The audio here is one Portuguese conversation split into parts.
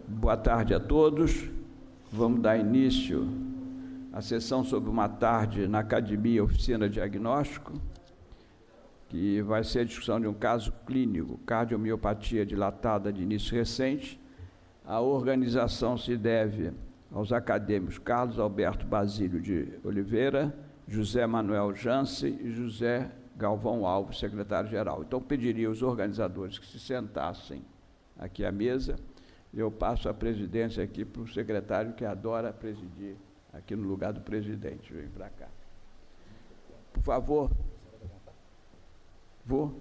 Boa tarde a todos. Vamos dar início à sessão sobre uma tarde na Academia Oficina Diagnóstico, que vai ser a discussão de um caso clínico, cardiomiopatia dilatada de início recente. A organização se deve aos acadêmicos Carlos Alberto Basílio de Oliveira, José Manuel Jansen e José Galvão Alves, secretário-geral. Então, pediria aos organizadores que se sentassem aqui à mesa. Eu passo a presidência aqui para o secretário, que adora presidir aqui no lugar do presidente. Vem para cá. Por favor. Vou.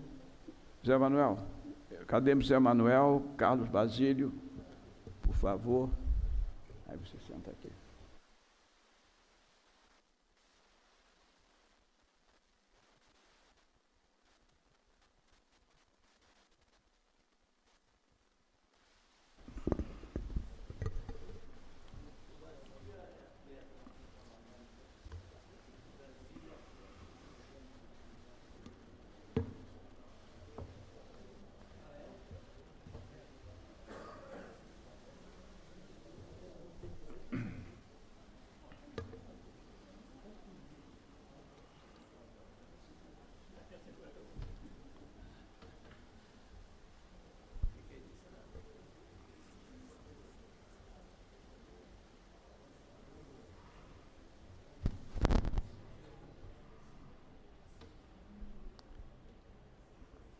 Zé Manuel. Cadê Zé Manuel? Carlos Basílio. Por favor. Aí você senta aqui.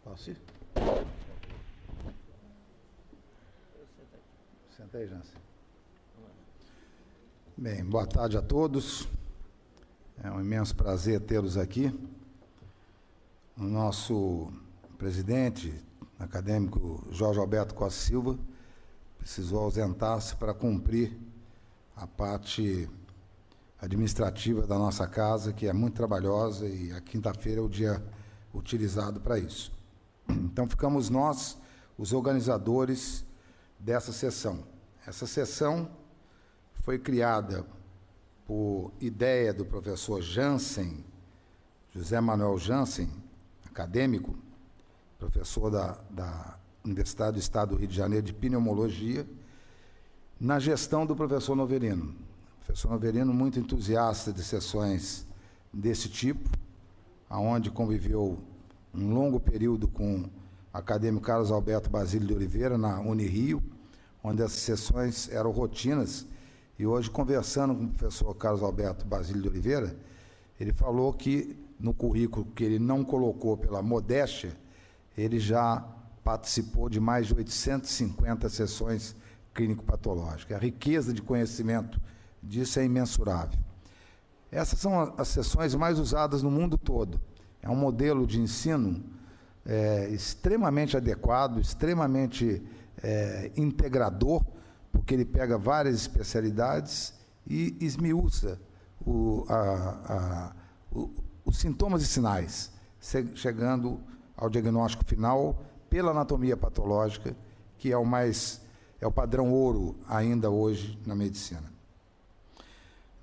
Posso ir? Senta aí, Jansen. Bem, boa tarde a todos. É um imenso prazer tê-los aqui. O nosso presidente acadêmico Jorge Alberto Costa Silva precisou ausentar-se para cumprir a parte administrativa da nossa casa, que é muito trabalhosa, e a quinta-feira é o dia utilizado para isso. Então, ficamos nós, os organizadores dessa sessão. Essa sessão foi criada por ideia do professor Jansen, José Manuel Jansen, acadêmico, professor da Universidade do Estado do Rio de Janeiro de Pneumologia, na gestão do professor Novelino. O professor Novelino, muito entusiasta de sessões desse tipo, aonde conviveu um longo período com o acadêmico Carlos Alberto Basílio de Oliveira, na Unirio, onde as sessões eram rotinas. E hoje, conversando com o professor Carlos Alberto Basílio de Oliveira, ele falou que, no currículo que ele não colocou pela modéstia, ele já participou de mais de 850 sessões clínico-patológicas. A riqueza de conhecimento disso é imensurável. Essas são as sessões mais usadas no mundo todo. É um modelo de ensino extremamente adequado, extremamente integrador, porque ele pega várias especialidades e esmiuça os sintomas e sinais, chegando ao diagnóstico final pela anatomia patológica, que é o padrão ouro ainda hoje na medicina.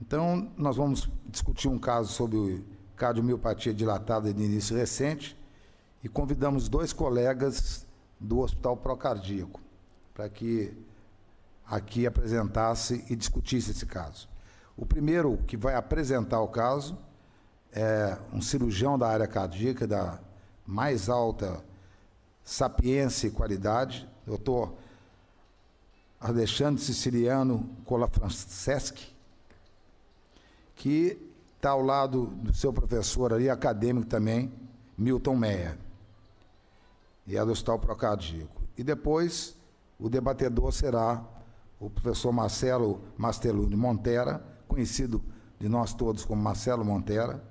Então, nós vamos discutir um caso sobre cardiomiopatia dilatada de início recente e convidamos 2 colegas do Hospital Procardíaco para que aqui apresentasse e discutisse esse caso. O primeiro que vai apresentar o caso é um cirurgião da área cardíaca da mais alta sapiência e qualidade, Dr. Alexandre Siciliano Colafranceschi, que está ao lado do seu professor ali, acadêmico também, Milton Meyer, e é do Hospital Procardíaco. E depois, o debatedor será o professor Marcelo Masteluni Montera, conhecido de nós todos como Marcelo Montera,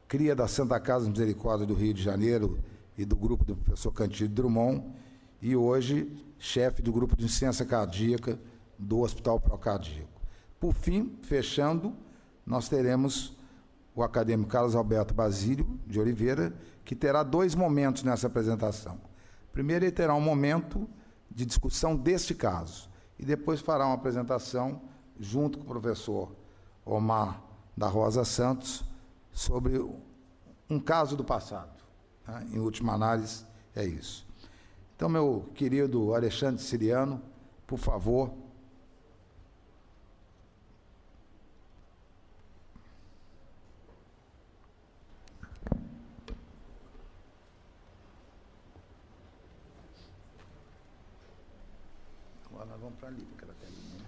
cria da Santa Casa de Misericórdia do Rio de Janeiro e do grupo do professor Cantídio Drummond, e hoje chefe do grupo de ciência cardíaca do Hospital Procardíaco. Por fim, fechando, nós teremos o acadêmico Carlos Alberto Basílio de Oliveira, que terá 2 momentos nessa apresentação. Primeiro, ele terá um momento de discussão deste caso, e depois fará uma apresentação, junto com o professor Omar da Rosa Santos, sobre um caso do passado. Em última análise, é isso. Então, meu querido Alexandre Siriano, por favor. Agora nós vamos para ali, porque ela tem ali, né?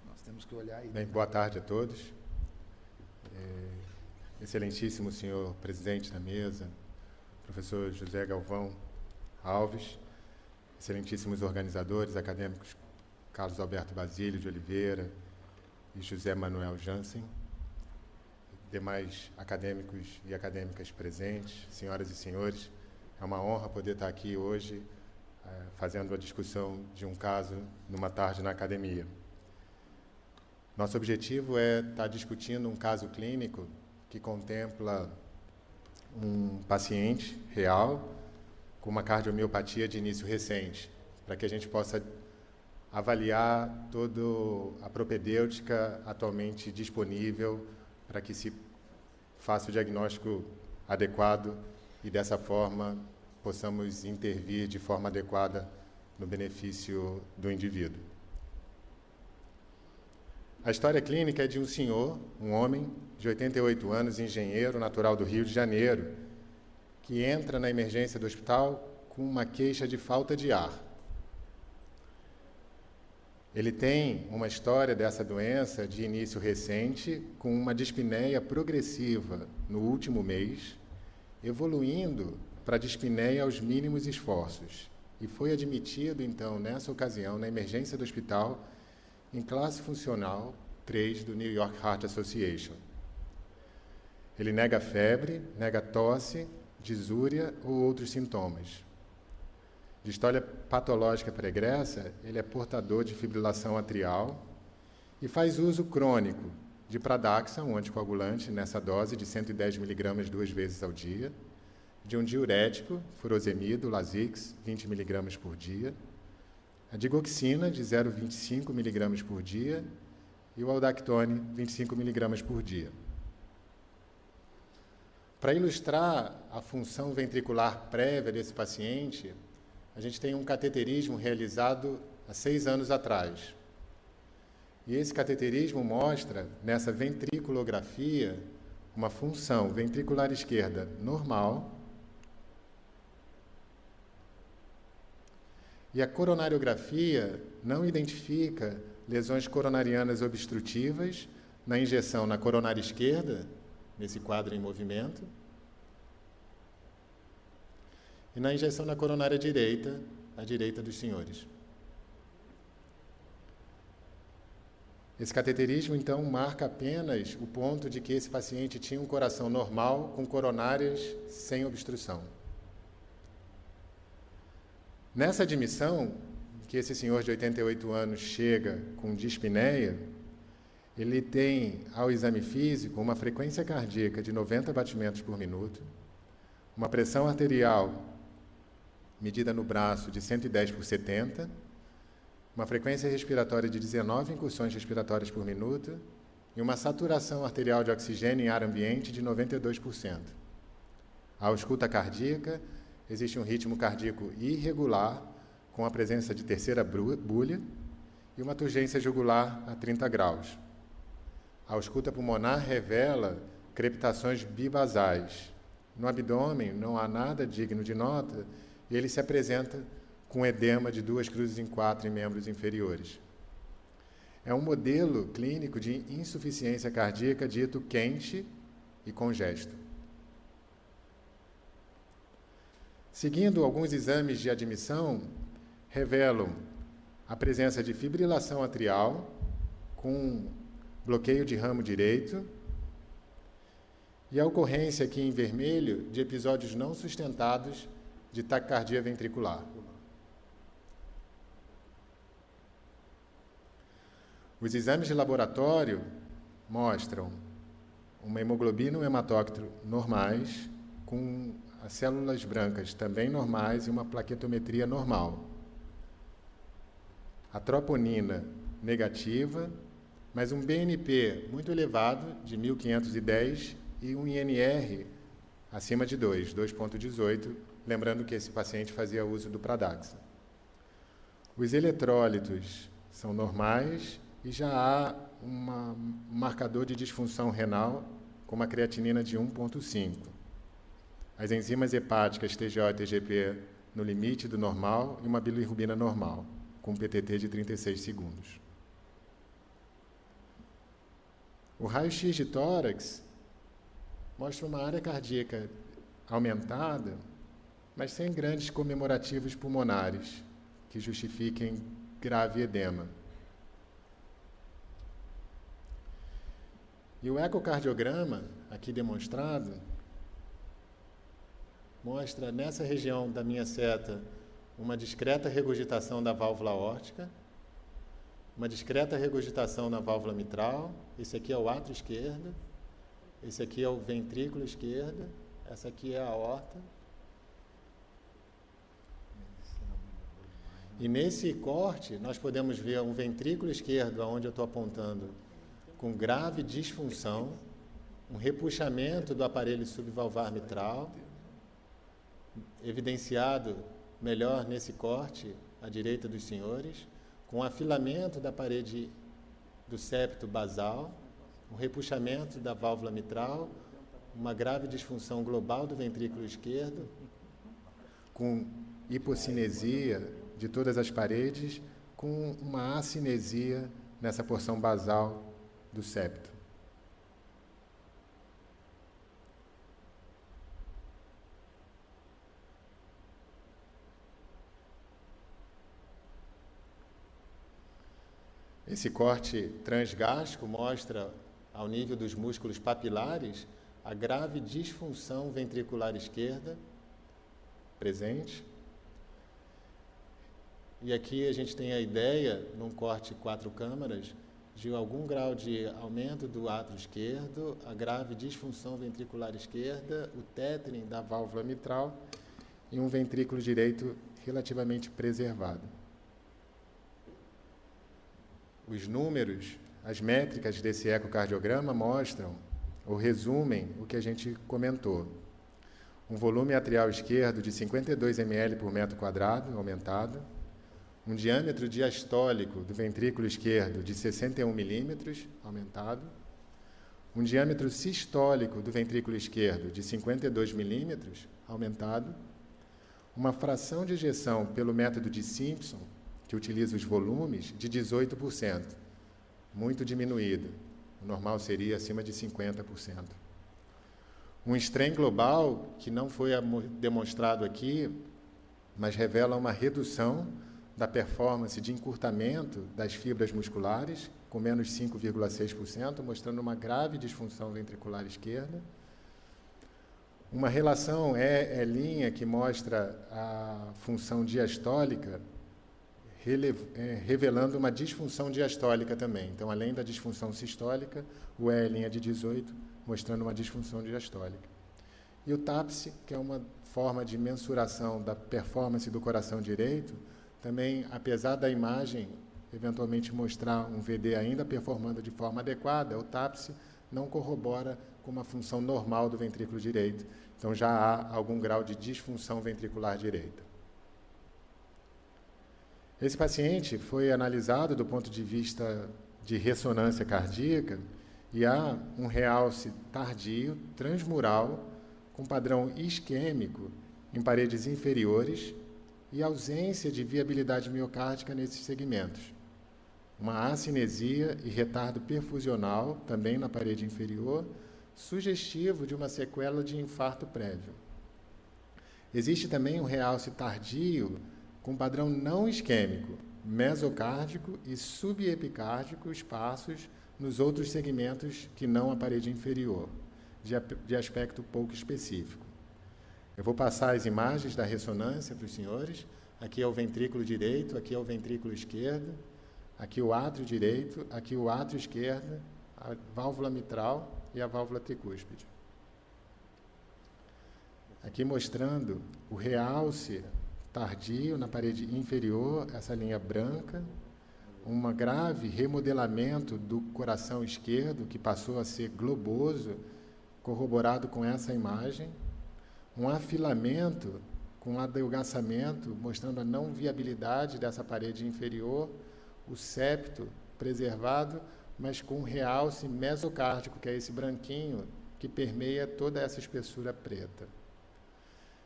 Nós temos que olhar aí. Bem, boa tarde a todos. Excelentíssimo senhor presidente da mesa, professor José Galvão Alves, excelentíssimos organizadores acadêmicos Carlos Alberto Basílio de Oliveira e José Manuel Jansen, demais acadêmicos e acadêmicas presentes, senhoras e senhores, é uma honra poder estar aqui hoje fazendo a discussão de um caso numa tarde na academia. Nosso objetivo é estar discutindo um caso clínico que contempla um paciente real com uma cardiomiopatia de início recente, para que a gente possa avaliar toda a propedêutica atualmente disponível para que se faça o diagnóstico adequado e, dessa forma, possamos intervir de forma adequada no benefício do indivíduo. A história clínica é de um senhor, um homem de 88 anos, engenheiro natural do Rio de Janeiro, que entra na emergência do hospital com uma queixa de falta de ar. Ele tem uma história dessa doença de início recente, com uma dispneia progressiva no último mês, evoluindo para a dispneia aos mínimos esforços, e foi admitido, então, nessa ocasião, na emergência do hospital, em classe funcional 3 do New York Heart Association. Ele nega febre, nega tosse, disúria ou outros sintomas. De história patológica pregressa, ele é portador de fibrilação atrial e faz uso crônico de Pradaxa, um anticoagulante, nessa dose de 110 mg 2 vezes ao dia, de um diurético, furosemido, Lasix, 20 mg por dia, a digoxina, de 0,25 mg por dia, e o aldactone, 25 mg por dia. Para ilustrar a função ventricular prévia desse paciente, a gente tem um cateterismo realizado há 6 anos atrás. E esse cateterismo mostra, nessa ventriculografia, uma função ventricular esquerda normal, e a coronariografia não identifica lesões coronarianas obstrutivas na injeção na coronária esquerda, nesse quadro em movimento, e na injeção na coronária direita, à direita dos senhores. Esse cateterismo, então, marca apenas o ponto de que esse paciente tinha um coração normal com coronárias sem obstrução. Nessa admissão, que esse senhor de 88 anos chega com dispneia, ele tem, ao exame físico, uma frequência cardíaca de 90 batimentos por minuto, uma pressão arterial medida no braço de 110 por 70, uma frequência respiratória de 19 incursões respiratórias por minuto e uma saturação arterial de oxigênio em ar ambiente de 92%. A ausculta cardíaca, existe um ritmo cardíaco irregular, com a presença de terceira bulha e uma turgência jugular a 30 graus. A ausculta pulmonar revela crepitações bibasais. No abdômen não há nada digno de nota e ele se apresenta com edema de 2 cruzes em 4 em membros inferiores. É um modelo clínico de insuficiência cardíaca dito quente e congesto. Seguindo alguns exames de admissão, revelam a presença de fibrilação atrial com bloqueio de ramo direito e a ocorrência aqui em vermelho de episódios não sustentados de taquicardia ventricular. Os exames de laboratório mostram uma hemoglobina e um hematócrito normais, com as células brancas também normais e uma plaquetometria normal. A troponina negativa, mas um BNP muito elevado, de 1510, e um INR acima de 2,18, lembrando que esse paciente fazia uso do Pradaxa. Os eletrólitos são normais e já há um marcador de disfunção renal com uma creatinina de 1,5. As enzimas hepáticas TGO e TGP no limite do normal e uma bilirrubina normal, com um PTT de 36 segundos. O raio-x de tórax mostra uma área cardíaca aumentada, mas sem grandes comemorativos pulmonares que justifiquem grave edema. E o ecocardiograma, aqui demonstrado, mostra nessa região da minha seta uma discreta regurgitação da válvula aórtica, uma discreta regurgitação na válvula mitral. Esse aqui é o átrio esquerdo, esse aqui é o ventrículo esquerdo, essa aqui é a aorta. E nesse corte, nós podemos ver um ventrículo esquerdo, onde eu estou apontando, com grave disfunção, um repuxamento do aparelho subvalvar mitral, evidenciado melhor nesse corte, à direita dos senhores, com afilamento da parede do septo basal, um repuxamento da válvula mitral, uma grave disfunção global do ventrículo esquerdo, com hipocinesia de todas as paredes, com uma acinesia nessa porção basal do septo. Esse corte transgástrico mostra, ao nível dos músculos papilares, a grave disfunção ventricular esquerda presente. E aqui a gente tem a ideia, num corte 4 câmaras, de algum grau de aumento do átrio esquerdo, a grave disfunção ventricular esquerda, o tétrin da válvula mitral e um ventrículo direito relativamente preservado. Os números, as métricas desse ecocardiograma mostram ou resumem o que a gente comentou. Um volume atrial esquerdo de 52 ml por metro quadrado, aumentado. Um diâmetro diastólico do ventrículo esquerdo de 61 milímetros, aumentado. Um diâmetro sistólico do ventrículo esquerdo de 52 milímetros, aumentado. Uma fração de ejeção pelo método de Simpson, que utiliza os volumes, de 18%, muito diminuído. O normal seria acima de 50%. Um strain global, que não foi demonstrado aqui, mas revela uma redução da performance de encurtamento das fibras musculares, com menos 5,6%, mostrando uma grave disfunção ventricular esquerda. Uma relação E' que mostra a função diastólica, revelando uma disfunção diastólica também. Então, além da disfunção sistólica, o E' de 18, mostrando uma disfunção diastólica. E o TAPSE, que é uma forma de mensuração da performance do coração direito, também, apesar da imagem eventualmente mostrar um VD ainda performando de forma adequada, o TAPSE não corrobora com uma função normal do ventrículo direito. Então, já há algum grau de disfunção ventricular direita. Esse paciente foi analisado do ponto de vista de ressonância cardíaca e há um realce tardio, transmural, com padrão isquêmico em paredes inferiores e ausência de viabilidade miocárdica nesses segmentos. Uma acinesia e retardo perfusional, também na parede inferior, sugestivo de uma sequela de infarto prévio. Existe também um realce tardio com padrão não isquêmico, mesocárdico e subepicárdico espaços nos outros segmentos que não a parede inferior, de aspecto pouco específico. Eu vou passar as imagens da ressonância para os senhores. Aqui é o ventrículo direito, aqui é o ventrículo esquerdo, aqui o átrio direito, aqui o átrio esquerdo, a válvula mitral e a válvula tricúspide. Aqui mostrando o realce tardio na parede inferior, essa linha branca, um grave remodelamento do coração esquerdo, que passou a ser globoso, corroborado com essa imagem, um afilamento com adelgaçamento, mostrando a não viabilidade dessa parede inferior, o septo preservado, mas com um realce mesocárdico, que é esse branquinho que permeia toda essa espessura preta.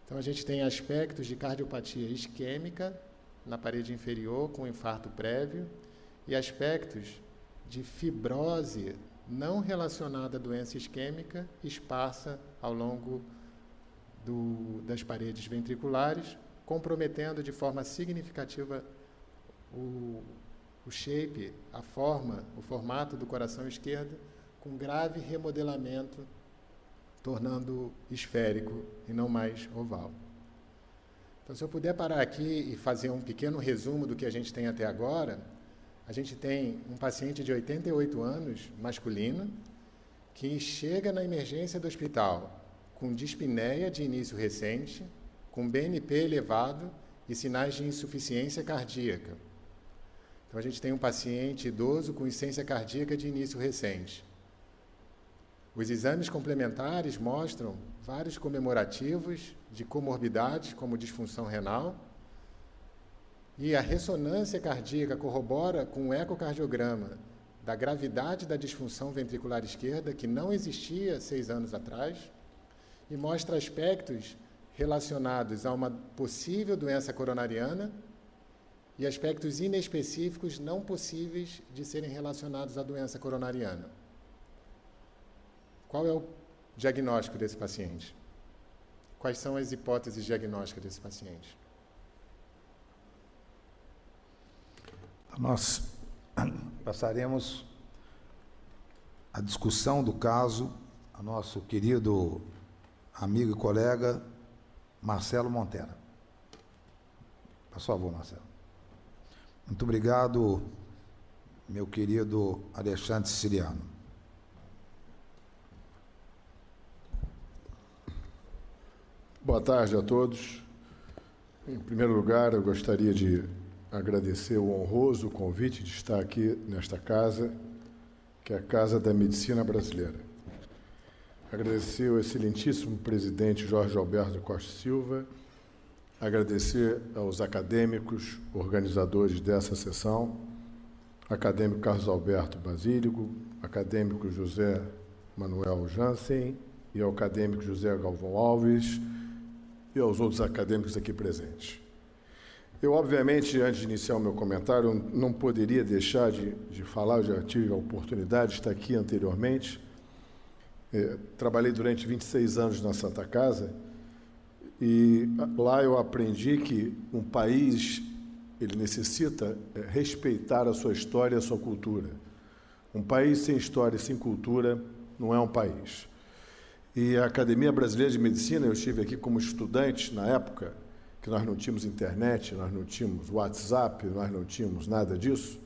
Então, a gente tem aspectos de cardiopatia isquêmica na parede inferior, com infarto prévio, e aspectos de fibrose não relacionada à doença isquêmica, esparsa ao longo das paredes ventriculares, comprometendo de forma significativa o shape, a forma, o formato do coração esquerdo, com grave remodelamento, tornando esférico e não mais oval. Então, se eu puder parar aqui e fazer um pequeno resumo do que a gente tem até agora, a gente tem um paciente de 88 anos, masculino, que chega na emergência do hospital com dispneia de início recente, com BNP elevado e sinais de insuficiência cardíaca. Então, a gente tem um paciente idoso com insuficiência cardíaca de início recente. Os exames complementares mostram vários comemorativos de comorbidades, como disfunção renal, e a ressonância cardíaca corrobora com o ecocardiograma da gravidade da disfunção ventricular esquerda, que não existia 6 anos atrás, e mostra aspectos relacionados a uma possível doença coronariana e aspectos inespecíficos não possíveis de serem relacionados à doença coronariana. Qual é o diagnóstico desse paciente? Quais são as hipóteses diagnósticas desse paciente? Nós passaremos a discussão do caso ao nosso querido amigo e colega Marcelo Montera. Por favor, Marcelo. Muito obrigado, meu querido Alexandre Siciliano. Boa tarde a todos. Em primeiro lugar, eu gostaria de agradecer o honroso convite de estar aqui nesta casa, que é a Casa da Medicina Brasileira. Agradecer ao excelentíssimo presidente Jorge Alberto Costa Silva, agradecer aos acadêmicos, organizadores dessa sessão, acadêmico Carlos Alberto Basílico, acadêmico José Manuel Jansen e ao acadêmico José Galvão Alves e aos outros acadêmicos aqui presentes. Eu, obviamente, antes de iniciar o meu comentário, não poderia deixar de falar, eu já tive a oportunidade de estar aqui anteriormente. Trabalhei durante 26 anos na Santa Casa e lá eu aprendi que um país ele necessita respeitar a sua história e a sua cultura. Um país sem história e sem cultura não é um país. E a Academia Brasileira de Medicina, eu estive aqui como estudante na época, que nós não tínhamos internet, nós não tínhamos WhatsApp, nós não tínhamos nada disso,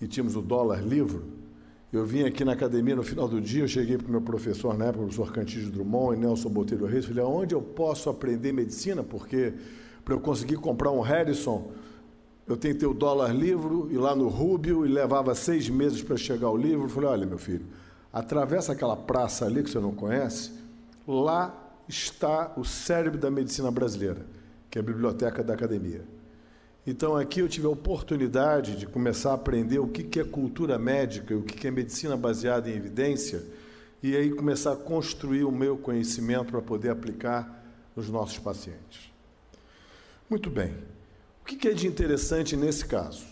e tínhamos o dólar livre. Eu vim aqui na academia no final do dia, eu cheguei para o meu professor na época, o professor Cantígio Drummond e Nelson Botelho Reis, falei, onde eu posso aprender medicina? Porque para eu conseguir comprar um Harrison, eu tenho que ter o dólar livre, ir lá no Rubio, e levava 6 meses para chegar o livro. Eu falei, olha, meu filho, atravessa aquela praça ali que você não conhece, lá está o cérebro da medicina brasileira, que é a biblioteca da academia. Então, aqui eu tive a oportunidade de começar a aprender o que é cultura médica, o que é medicina baseada em evidência, e aí começar a construir o meu conhecimento para poder aplicar nos nossos pacientes. Muito bem. O que é de interessante nesse caso?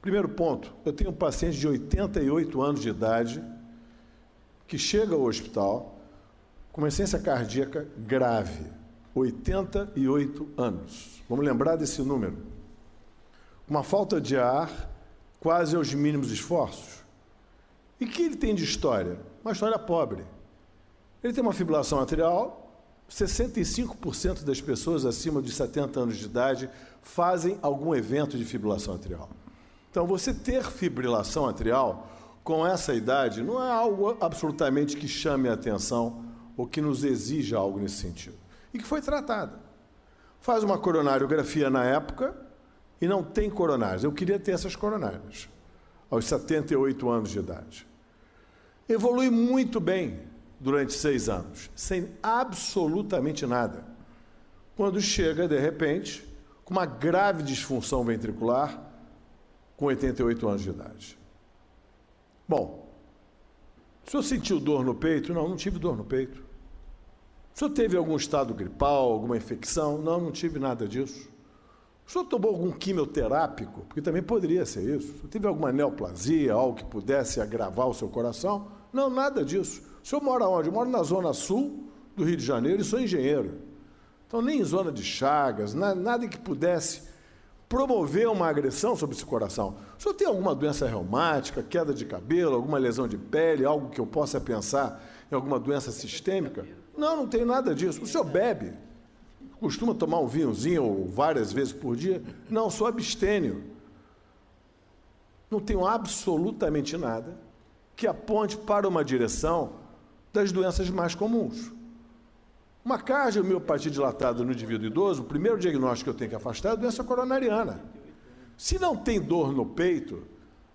Primeiro ponto, eu tenho um paciente de 88 anos de idade que chega ao hospital com uma insuficiência cardíaca grave, 88 anos. Vamos lembrar desse número. Uma falta de ar quase aos mínimos esforços. E o que ele tem de história? Uma história pobre. Ele tem uma fibrilação atrial, 65% das pessoas acima de 70 anos de idade fazem algum evento de fibrilação atrial. Então, você ter fibrilação atrial com essa idade não é algo absolutamente que chame a atenção ou que nos exija algo nesse sentido. E que foi tratada. Faz uma coronariografia na época e não tem coronárias. Eu queria ter essas coronárias, aos 78 anos de idade. Evolui muito bem durante 6 anos, sem absolutamente nada. quando chega, de repente, com uma grave disfunção ventricular, com 88 anos de idade. Bom, o senhor sentiu dor no peito? Não, não tive dor no peito. O senhor teve algum estado gripal, alguma infecção? Não, não tive nada disso. O senhor tomou algum quimioterápico? Porque também poderia ser isso. O senhor teve alguma neoplasia, algo que pudesse agravar o seu coração? Não, nada disso. O senhor mora onde? Eu moro na zona sul do Rio de Janeiro e sou engenheiro. Então, nem em zona de Chagas, nada que pudesse promover uma agressão sobre esse coração. O senhor tem alguma doença reumática, queda de cabelo, alguma lesão de pele, algo que eu possa pensar em alguma doença sistêmica? Não, não tem nada disso. O senhor bebe? Costuma tomar um vinhozinho várias vezes por dia? Não, sou abstêmio. Não tenho absolutamente nada que aponte para uma direção das doenças mais comuns. Uma cardiomiopatia dilatada no indivíduo idoso, o primeiro diagnóstico que eu tenho que afastar é a doença coronariana. Se não tem dor no peito,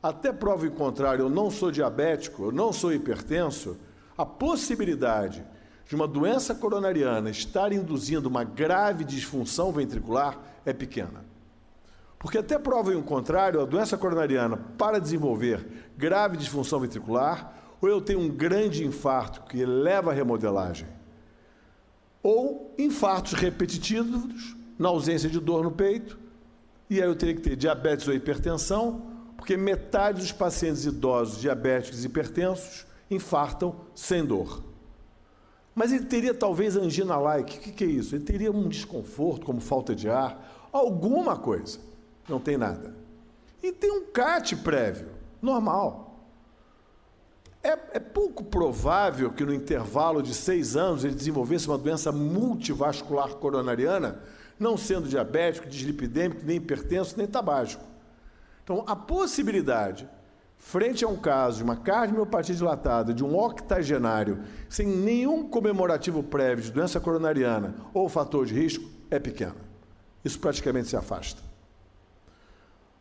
até prova em contrário, eu não sou diabético, eu não sou hipertenso, a possibilidade de uma doença coronariana estar induzindo uma grave disfunção ventricular é pequena. Porque até prova em contrário, a doença coronariana, para desenvolver grave disfunção ventricular, ou eu tenho um grande infarto que leva à remodelagem, ou infartos repetitivos, na ausência de dor no peito, e aí eu teria que ter diabetes ou hipertensão, porque metade dos pacientes idosos diabéticos e hipertensos infartam sem dor. Mas ele teria talvez angina-like. O que é isso? Ele teria um desconforto, como falta de ar, alguma coisa. Não tem nada. E tem um CAT prévio, normal. É pouco provável que no intervalo de 6 anos ele desenvolvesse uma doença multivascular coronariana, não sendo diabético, dislipidêmico, nem hipertenso, nem tabágico. Então, a possibilidade, frente a um caso de uma cardiomiopatia dilatada de um octogenário, sem nenhum comemorativo prévio de doença coronariana ou fator de risco, é pequena. Isso praticamente se afasta.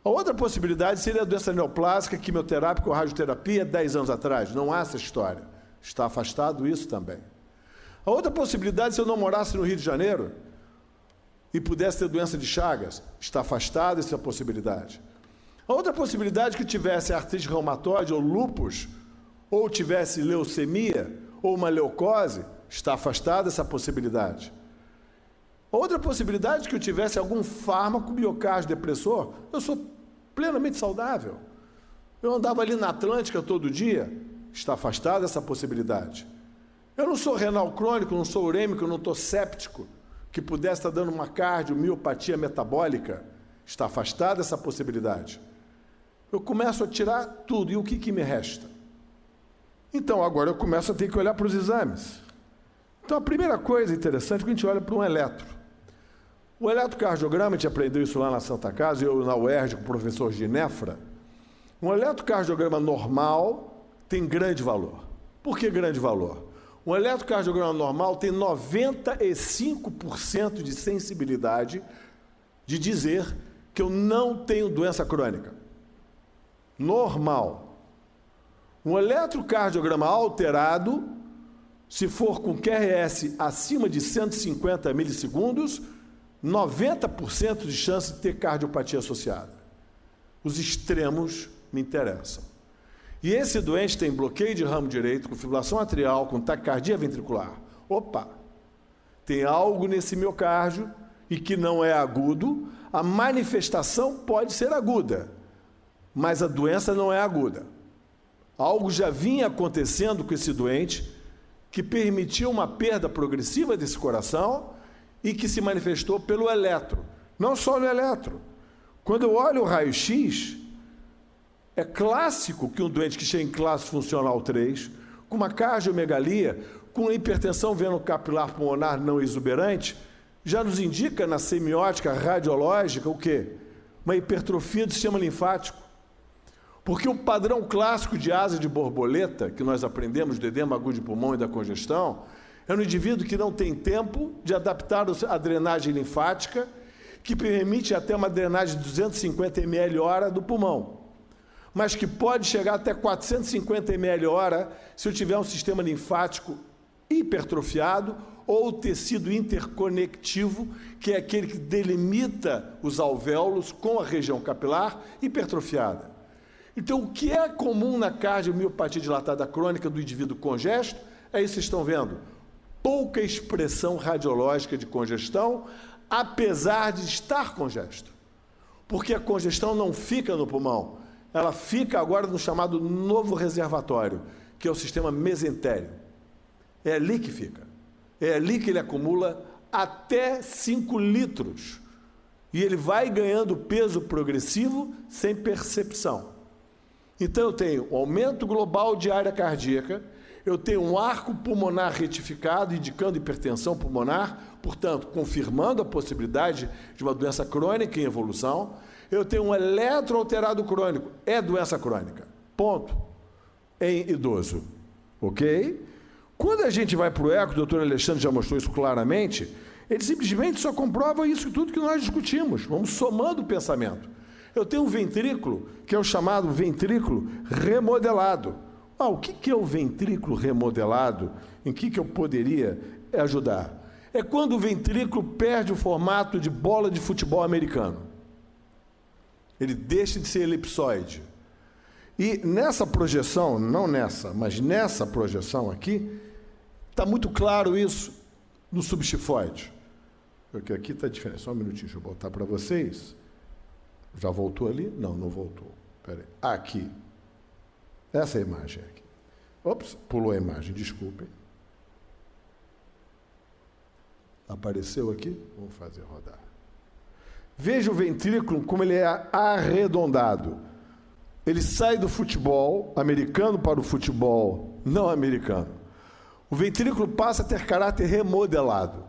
A outra possibilidade seria a doença neoplásica, quimioterápica ou radioterapia 10 anos atrás. Não há essa história. Está afastado isso também. A outra possibilidade, se eu não morasse no Rio de Janeiro e pudesse ter doença de Chagas, está afastada essa possibilidade. A outra possibilidade, que tivesse artrite reumatoide ou lúpus, ou tivesse leucemia ou uma leucose, está afastada essa possibilidade. A outra possibilidade, que eu tivesse algum fármaco miocardiodepressor, eu sou plenamente saudável. Eu andava ali na Atlântica todo dia, está afastada essa possibilidade. Eu não sou renal crônico, não sou urêmico, não estou séptico, que pudesse estar dando uma cardiomiopatia metabólica, está afastada essa possibilidade. Eu começo a tirar tudo, e o que me resta? Então, agora eu começo a ter que olhar para os exames. Então, a primeira coisa interessante é que a gente olha para um eletro. O eletrocardiograma, a gente aprendeu isso lá na Santa Casa, eu na UERJ com o professor Ginefra. Um eletrocardiograma normal tem grande valor. Por que grande valor? Um eletrocardiograma normal tem 95% de sensibilidade de dizer que eu não tenho doença crônica. Normal. Um eletrocardiograma alterado, se for com QRS acima de 150 milissegundos, 90% de chance de ter cardiopatia associada. Os extremos me interessam. E esse doente tem bloqueio de ramo direito, com fibrilação atrial, com taquicardia ventricular. Opa! Tem algo nesse miocárdio e que não é agudo. A manifestação pode ser aguda, mas a doença não é aguda. Algo já vinha acontecendo com esse doente que permitiu uma perda progressiva desse coração e que se manifestou pelo eletro. Não só no eletro. Quando eu olho o raio-x, é clássico que um doente que chega em classe funcional 3, com uma cardiomegalia, com hipertensão venocapilar pulmonar não exuberante, já nos indica na semiótica radiológica o quê? Uma hipertrofia do sistema linfático. Porque o padrão clássico de asa de borboleta, que nós aprendemos do edema agudo de pulmão e da congestão, é um indivíduo que não tem tempo de adaptar a drenagem linfática, que permite até uma drenagem de 250 ml hora do pulmão, mas que pode chegar até 450 ml hora se eu tiver um sistema linfático hipertrofiado ou o tecido interconectivo, que é aquele que delimita os alvéolos com a região capilar hipertrofiada. Então, o que é comum na cardiomiopatia dilatada crônica do indivíduo congesto é isso que vocês estão vendo. Pouca expressão radiológica de congestão, apesar de estar congesto. Porque a congestão não fica no pulmão, ela fica agora no chamado novo reservatório, que é o sistema mesentérico. É ali que fica. É ali que ele acumula até 5 litros. E ele vai ganhando peso progressivo sem percepção. Então, eu tenho um aumento global de área cardíaca, eu tenho um arco pulmonar retificado, indicando hipertensão pulmonar, portanto, confirmando a possibilidade de uma doença crônica em evolução. Eu tenho um eletroalterado crônico, é doença crônica. Ponto. Em idoso. Ok? Quando a gente vai para o eco, o doutor Alexandre já mostrou isso claramente, ele simplesmente só comprova isso tudo que nós discutimos. Vamos somando o pensamento. Eu tenho um ventrículo, que é o chamado ventrículo remodelado. O que é o ventrículo remodelado? Em que eu poderia ajudar? É quando o ventrículo perde o formato de bola de futebol americano. Ele deixa de ser elipsoide. E nessa projeção, não nessa, mas nessa projeção aqui, está muito claro isso no subxifoide. Porque aqui está diferente. Só um minutinho, deixa eu botar para vocês. Já voltou ali? Não, não voltou. Espera aí. Aqui. Essa é a imagem aqui. Ops, pulou a imagem, desculpem. Apareceu aqui? Vamos fazer rodar. Veja o ventrículo como ele é arredondado. Ele sai do futebol americano para o futebol não americano. O ventrículo passa a ter caráter remodelado.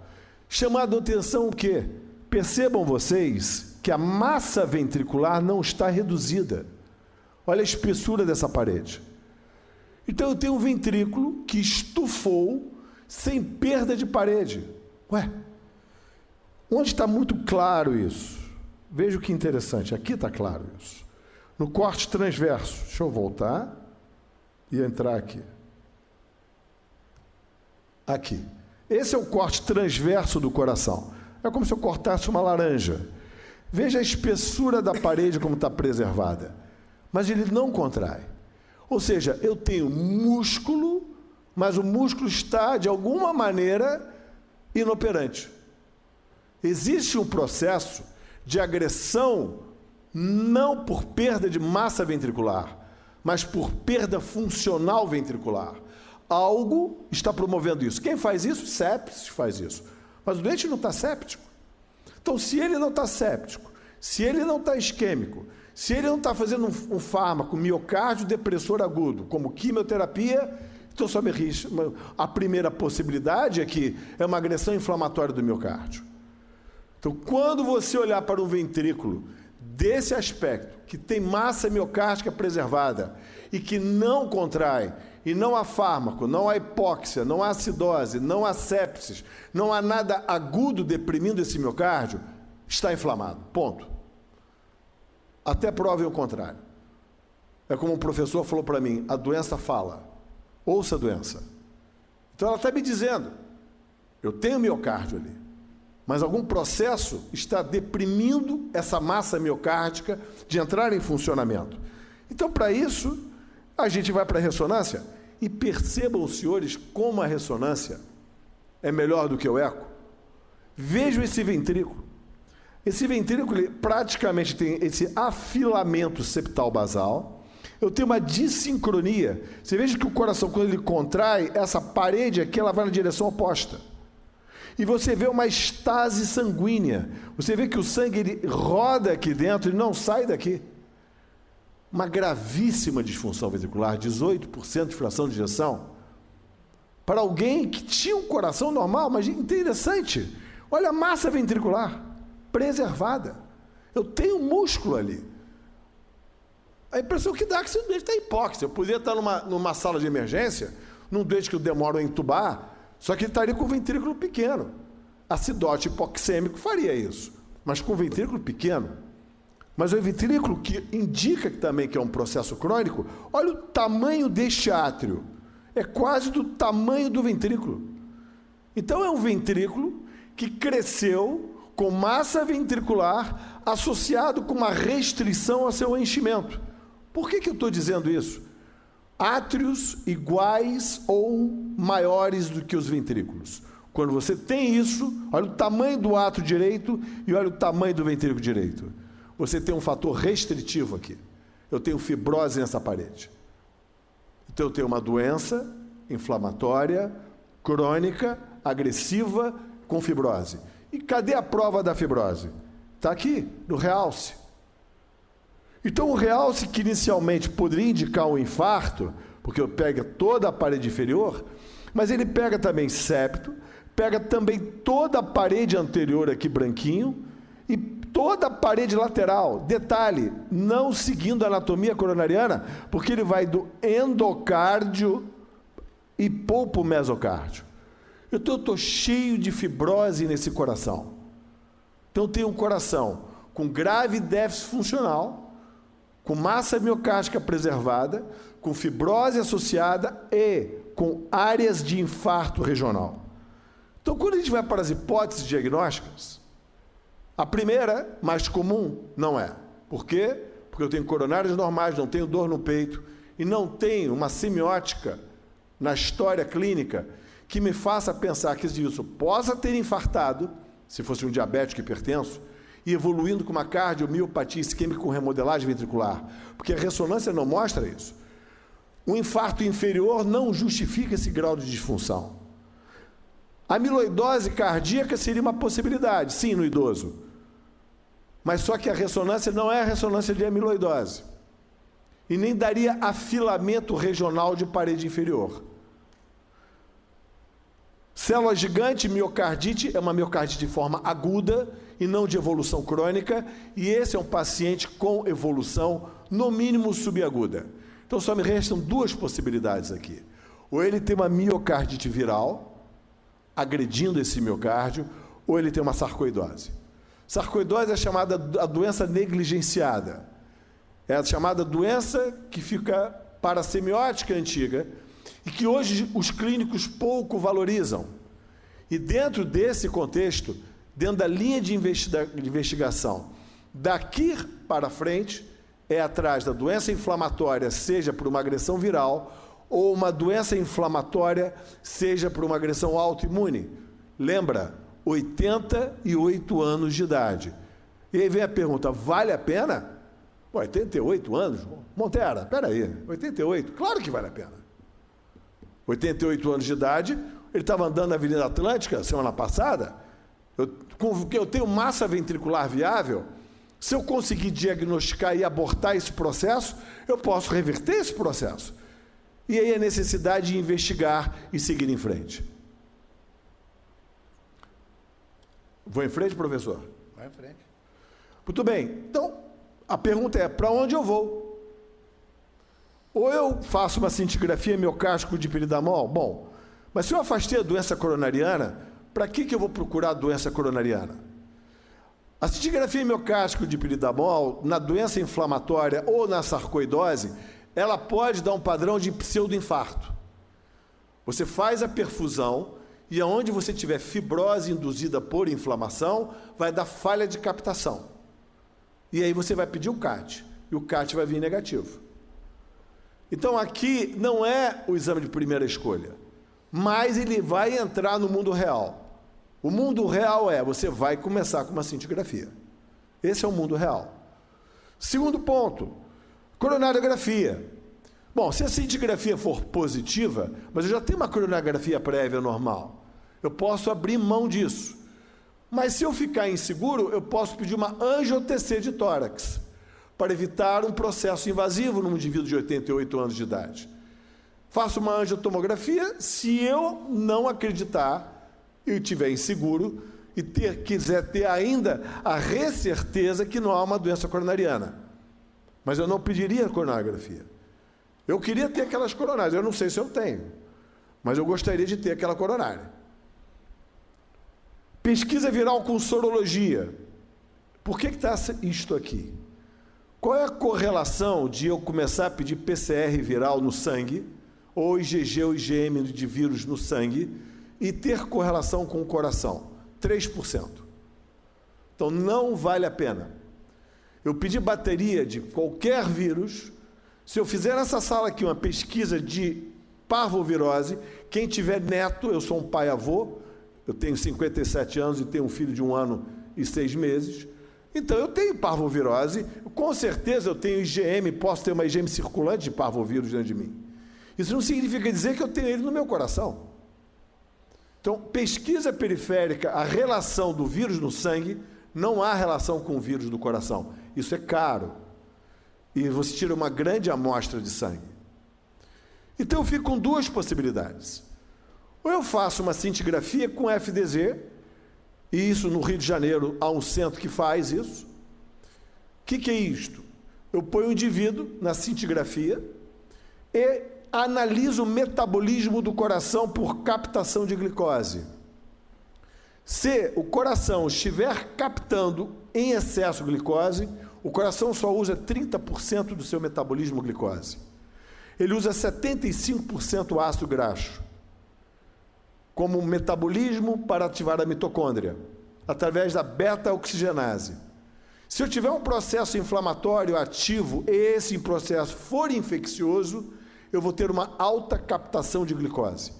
Chamado a atenção o quê? Percebam vocês que a massa ventricular não está reduzida. Olha a espessura dessa parede. Então eu tenho um ventrículo que estufou sem perda de parede. Ué, onde está muito claro isso? Veja o que interessante, aqui está claro isso. No corte transverso, deixa eu voltar e entrar aqui. Aqui. Esse é o corte transverso do coração. É como se eu cortasse uma laranja. Veja a espessura da parede como está preservada. Mas ele não contrai. Ou seja, eu tenho músculo, mas o músculo está, de alguma maneira, inoperante. Existe um processo de agressão não por perda de massa ventricular, mas por perda funcional ventricular. Algo está promovendo isso. Quem faz isso? Sepsis faz isso. Mas o doente não está séptico. Então, se ele não está séptico, se ele não está isquêmico, se ele não está fazendo um fármaco miocárdio depressor agudo, como quimioterapia, então sob risco. A primeira possibilidade é que é uma agressão inflamatória do miocárdio. Então, quando você olhar para um ventrículo desse aspecto, que tem massa miocárdica preservada e que não contrai, e não há fármaco, não há hipóxia, não há acidose, não há sepsis, não há nada agudo deprimindo esse miocárdio, está inflamado. Ponto. Até provem o contrário. É como um professor falou para mim, a doença fala. Ouça a doença. Então ela está me dizendo, eu tenho miocárdio ali, mas algum processo está deprimindo essa massa miocárdica de entrar em funcionamento. Então, para isso, a gente vai para a ressonância e percebam, os senhores, como a ressonância é melhor do que o eco. Vejam esse ventrículo. Esse ventrículo ele praticamente tem esse afilamento septal basal. Eu tenho uma dissincronia. Você veja que o coração, quando ele contrai, essa parede aqui, ela vai na direção oposta. E você vê uma estase sanguínea. Você vê que o sangue ele roda aqui dentro e não sai daqui. Uma gravíssima disfunção ventricular, 18% de fração de ejeção. Para alguém que tinha um coração normal, mas interessante. Olha a massa ventricular, preservada. Eu tenho músculo ali. A impressão que dá é que esse doente está hipóxia. Eu poderia estar numa sala de emergência, num doente que eu demoro a entubar, só que ele estaria com o ventrículo pequeno. Acidote hipoxêmico faria isso, mas com o ventrículo pequeno. Mas o ventrículo, que indica que também que é um processo crônico, olha o tamanho deste átrio. É quase do tamanho do ventrículo. Então é um ventrículo que cresceu com massa ventricular associado com uma restrição ao seu enchimento. Por que eu estou dizendo isso? Átrios iguais ou maiores do que os ventrículos. Quando você tem isso, olha o tamanho do átrio direito e olha o tamanho do ventrículo direito. Você tem um fator restritivo aqui. Eu tenho fibrose nessa parede. Então eu tenho uma doença inflamatória, crônica, agressiva, com fibrose. E cadê a prova da fibrose? Está aqui, no realce. Então o realce, que inicialmente poderia indicar um infarto, porque eu pego toda a parede inferior, mas ele pega também septo, pega também toda a parede anterior aqui branquinho e toda a parede lateral. Detalhe, não seguindo a anatomia coronariana, porque ele vai do endocárdio e poupa o mesocárdio. Então eu estou cheio de fibrose nesse coração. Então eu tenho um coração com grave déficit funcional, com massa miocárdica preservada, com fibrose associada e com áreas de infarto regional. Então, quando a gente vai para as hipóteses diagnósticas, a primeira, mais comum, não é. Por quê? Porque eu tenho coronárias normais, não tenho dor no peito e não tenho uma semiótica na história clínica que me faça pensar que esse indivíduo possa ter infartado, se fosse um diabético hipertenso, e evoluindo com uma cardiomiopatia isquêmica com remodelagem ventricular, porque a ressonância não mostra isso. Um infarto inferior não justifica esse grau de disfunção. A amiloidose cardíaca seria uma possibilidade, sim, no idoso. Mas só que a ressonância não é a ressonância de amiloidose. E nem daria afilamento regional de parede inferior. Célula gigante, miocardite, é uma miocardite de forma aguda e não de evolução crônica, e esse é um paciente com evolução, no mínimo, subaguda. Então, só me restam duas possibilidades aqui. Ou ele tem uma miocardite viral, agredindo esse miocárdio, ou ele tem uma sarcoidose. Sarcoidose é chamada a doença negligenciada. É a chamada doença que fica para a semiótica antiga e que hoje os clínicos pouco valorizam. E dentro desse contexto, dentro da linha de investigação, daqui para frente, é atrás da doença inflamatória, seja por uma agressão viral, ou uma doença inflamatória, seja por uma agressão autoimune. Lembra, 88 anos de idade. E aí vem a pergunta, vale a pena? Pô, 88 anos? Montera, espera aí, 88? Claro que vale a pena. 88 anos de idade, ele estava andando na Avenida Atlântica semana passada, eu tenho massa ventricular viável, se eu conseguir diagnosticar e abortar esse processo, eu posso reverter esse processo. E aí a necessidade de investigar e seguir em frente. Vou em frente, professor? Vai em frente. Muito bem. Então, a pergunta é, para onde eu vou? Ou eu faço uma cintigrafia miocárdica com dipyridamol? Bom, mas se eu afastei a doença coronariana, para que eu vou procurar a doença coronariana? A cintigrafia miocárdica com dipyridamol, na doença inflamatória ou na sarcoidose, ela pode dar um padrão de pseudoinfarto. Você faz a perfusão e aonde você tiver fibrose induzida por inflamação, vai dar falha de captação. E aí você vai pedir o CAT, e o CAT vai vir negativo. Então aqui não é o exame de primeira escolha, mas ele vai entrar no mundo real. O mundo real você vai começar com uma cintigrafia. Esse é o mundo real. Segundo ponto, coronariografia. Bom, se a cintigrafia for positiva, mas eu já tenho uma coronariografia prévia normal, eu posso abrir mão disso. Mas se eu ficar inseguro, eu posso pedir uma angio-TC de tórax, para evitar um processo invasivo num indivíduo de 88 anos de idade. Faço uma angiotomografia, se eu não acreditar, eu estiver inseguro e quiser ter ainda a recerteza que não há uma doença coronariana. Mas eu não pediria coronariografia. Eu queria ter aquelas coronárias, eu não sei se eu tenho, mas eu gostaria de ter aquela coronária. Pesquisa viral com sorologia. Por que está isto aqui? Qual é a correlação de eu começar a pedir PCR viral no sangue, ou IgG ou IgM de vírus no sangue, e ter correlação com o coração, 3%. Então, não vale a pena. Eu pedi bateria de qualquer vírus. Se eu fizer nessa sala aqui uma pesquisa de parvovirose, quem tiver neto, eu sou um pai-avô, eu tenho 57 anos e tenho um filho de 1 ano e 6 meses, então eu tenho parvovirose, com certeza eu tenho IgM, posso ter uma IgM circulante de parvovírus dentro de mim. Isso não significa dizer que eu tenho ele no meu coração. Então, pesquisa periférica, a relação do vírus no sangue, não há relação com o vírus do coração. Isso é caro. E você tira uma grande amostra de sangue. Então, eu fico com 2 possibilidades. Ou eu faço uma cintigrafia com FDZ, e isso no Rio de Janeiro há um centro que faz isso. O que é isto? Eu ponho o indivíduo na cintigrafia e analiso o metabolismo do coração por captação de glicose. Se o coração estiver captando em excesso glicose, o coração só usa 30% do seu metabolismo glicose. Ele usa 75% ácido graxo como metabolismo para ativar a mitocôndria, através da beta-oxigenase. Se eu tiver um processo inflamatório ativo e esse processo for infeccioso, eu vou ter uma alta captação de glicose.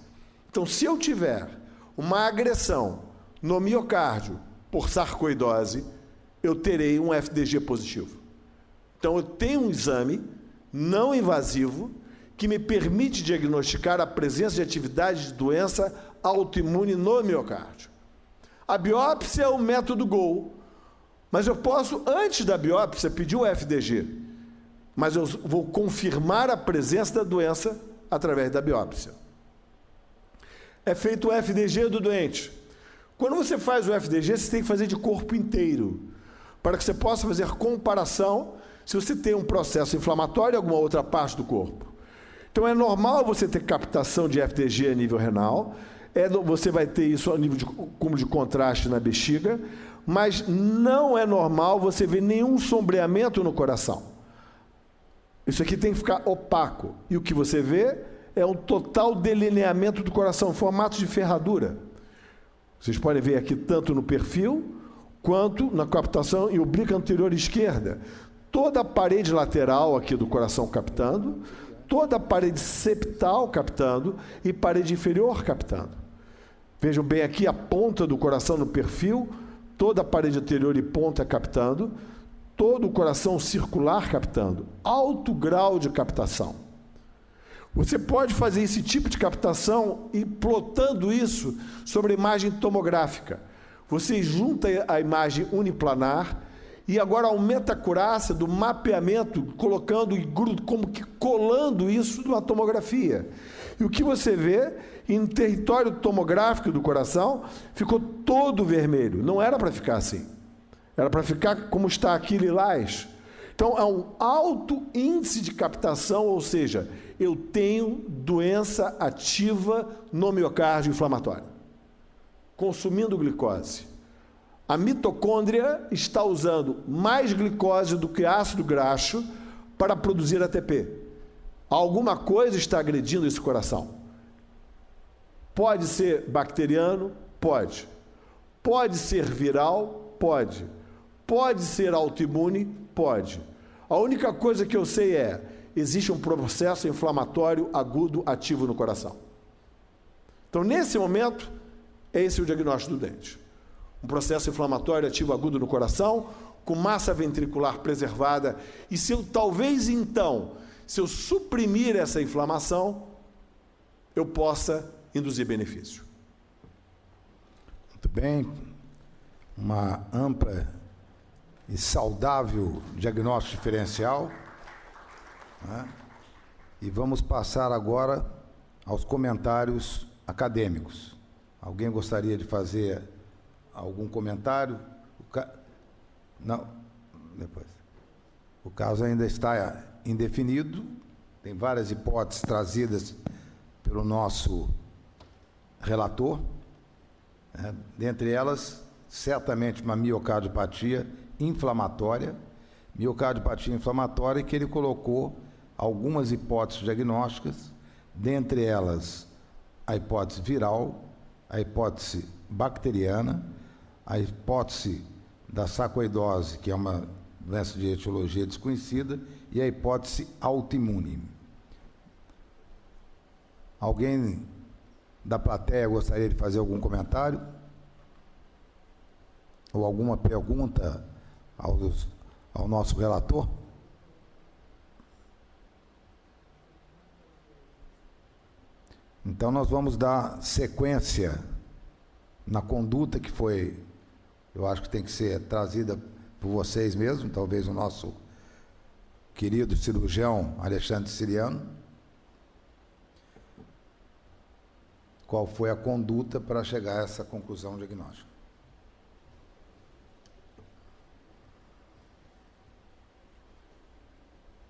Então, se eu tiver uma agressão no miocárdio por sarcoidose, eu terei um FDG positivo. Então, eu tenho um exame não invasivo que me permite diagnosticar a presença de atividade de doença autoimune no miocárdio. A biópsia é o método GOL, mas eu posso, antes da biópsia, pedir o FDG, mas eu vou confirmar a presença da doença através da biópsia. É feito o FDG do doente. Quando você faz o FDG, você tem que fazer de corpo inteiro, para que você possa fazer comparação se você tem um processo inflamatório em alguma outra parte do corpo. Então, é normal você ter captação de FDG a nível renal, você vai ter isso a nível de cúmulo de contraste na bexiga, mas não é normal você ver nenhum sombreamento no coração. Isso aqui tem que ficar opaco. E o que você vê é um total delineamento do coração, formato de ferradura. Vocês podem ver aqui tanto no perfil, quanto na captação e oblíqua anterior esquerda. Toda a parede lateral aqui do coração captando, toda a parede septal captando e parede inferior captando. Vejam bem aqui a ponta do coração no perfil, toda a parede anterior e ponta captando, todo o coração circular captando, alto grau de captação. Você pode fazer esse tipo de captação e plotando isso sobre a imagem tomográfica. Você junta a imagem uniplanar e agora aumenta a acurácia do mapeamento, colocando e como que colando isso numa tomografia. E o que você vê em território tomográfico do coração ficou todo vermelho. Não era para ficar assim. Era para ficar como está aqui, lilás. Então, há um alto índice de captação, ou seja, eu tenho doença ativa no miocárdio inflamatório, consumindo glicose. A mitocôndria está usando mais glicose do que ácido graxo para produzir ATP. Alguma coisa está agredindo esse coração. Pode ser bacteriano? Pode. Pode ser viral? Pode. Pode ser autoimune? Pode. A única coisa que eu sei é, existe um processo inflamatório agudo ativo no coração. Então, nesse momento, esse é o diagnóstico do dente. Um processo inflamatório ativo agudo no coração, com massa ventricular preservada, e se eu, talvez então, se eu suprimir essa inflamação, eu possa induzir benefício. Muito bem. Uma ampla e saudável diagnóstico diferencial, né? E vamos passar agora aos comentários acadêmicos. Alguém gostaria de fazer algum comentário? Não, depois. O caso ainda está indefinido, tem várias hipóteses trazidas pelo nosso relator, né? Dentre elas, certamente uma miocardiopatia inflamatória, que ele colocou algumas hipóteses diagnósticas, dentre elas a hipótese viral a hipótese bacteriana, a hipótese da sarcoidose, que é uma doença de etiologia desconhecida, e a hipótese autoimune. Alguém da plateia gostaria de fazer algum comentário? Ou alguma pergunta ao nosso relator? Então, nós vamos dar sequência na conduta que foi, eu acho que tem que ser trazida por vocês mesmos, talvez o nosso querido cirurgião Alexandre Siriano. Qual foi a conduta para chegar a essa conclusão diagnóstica?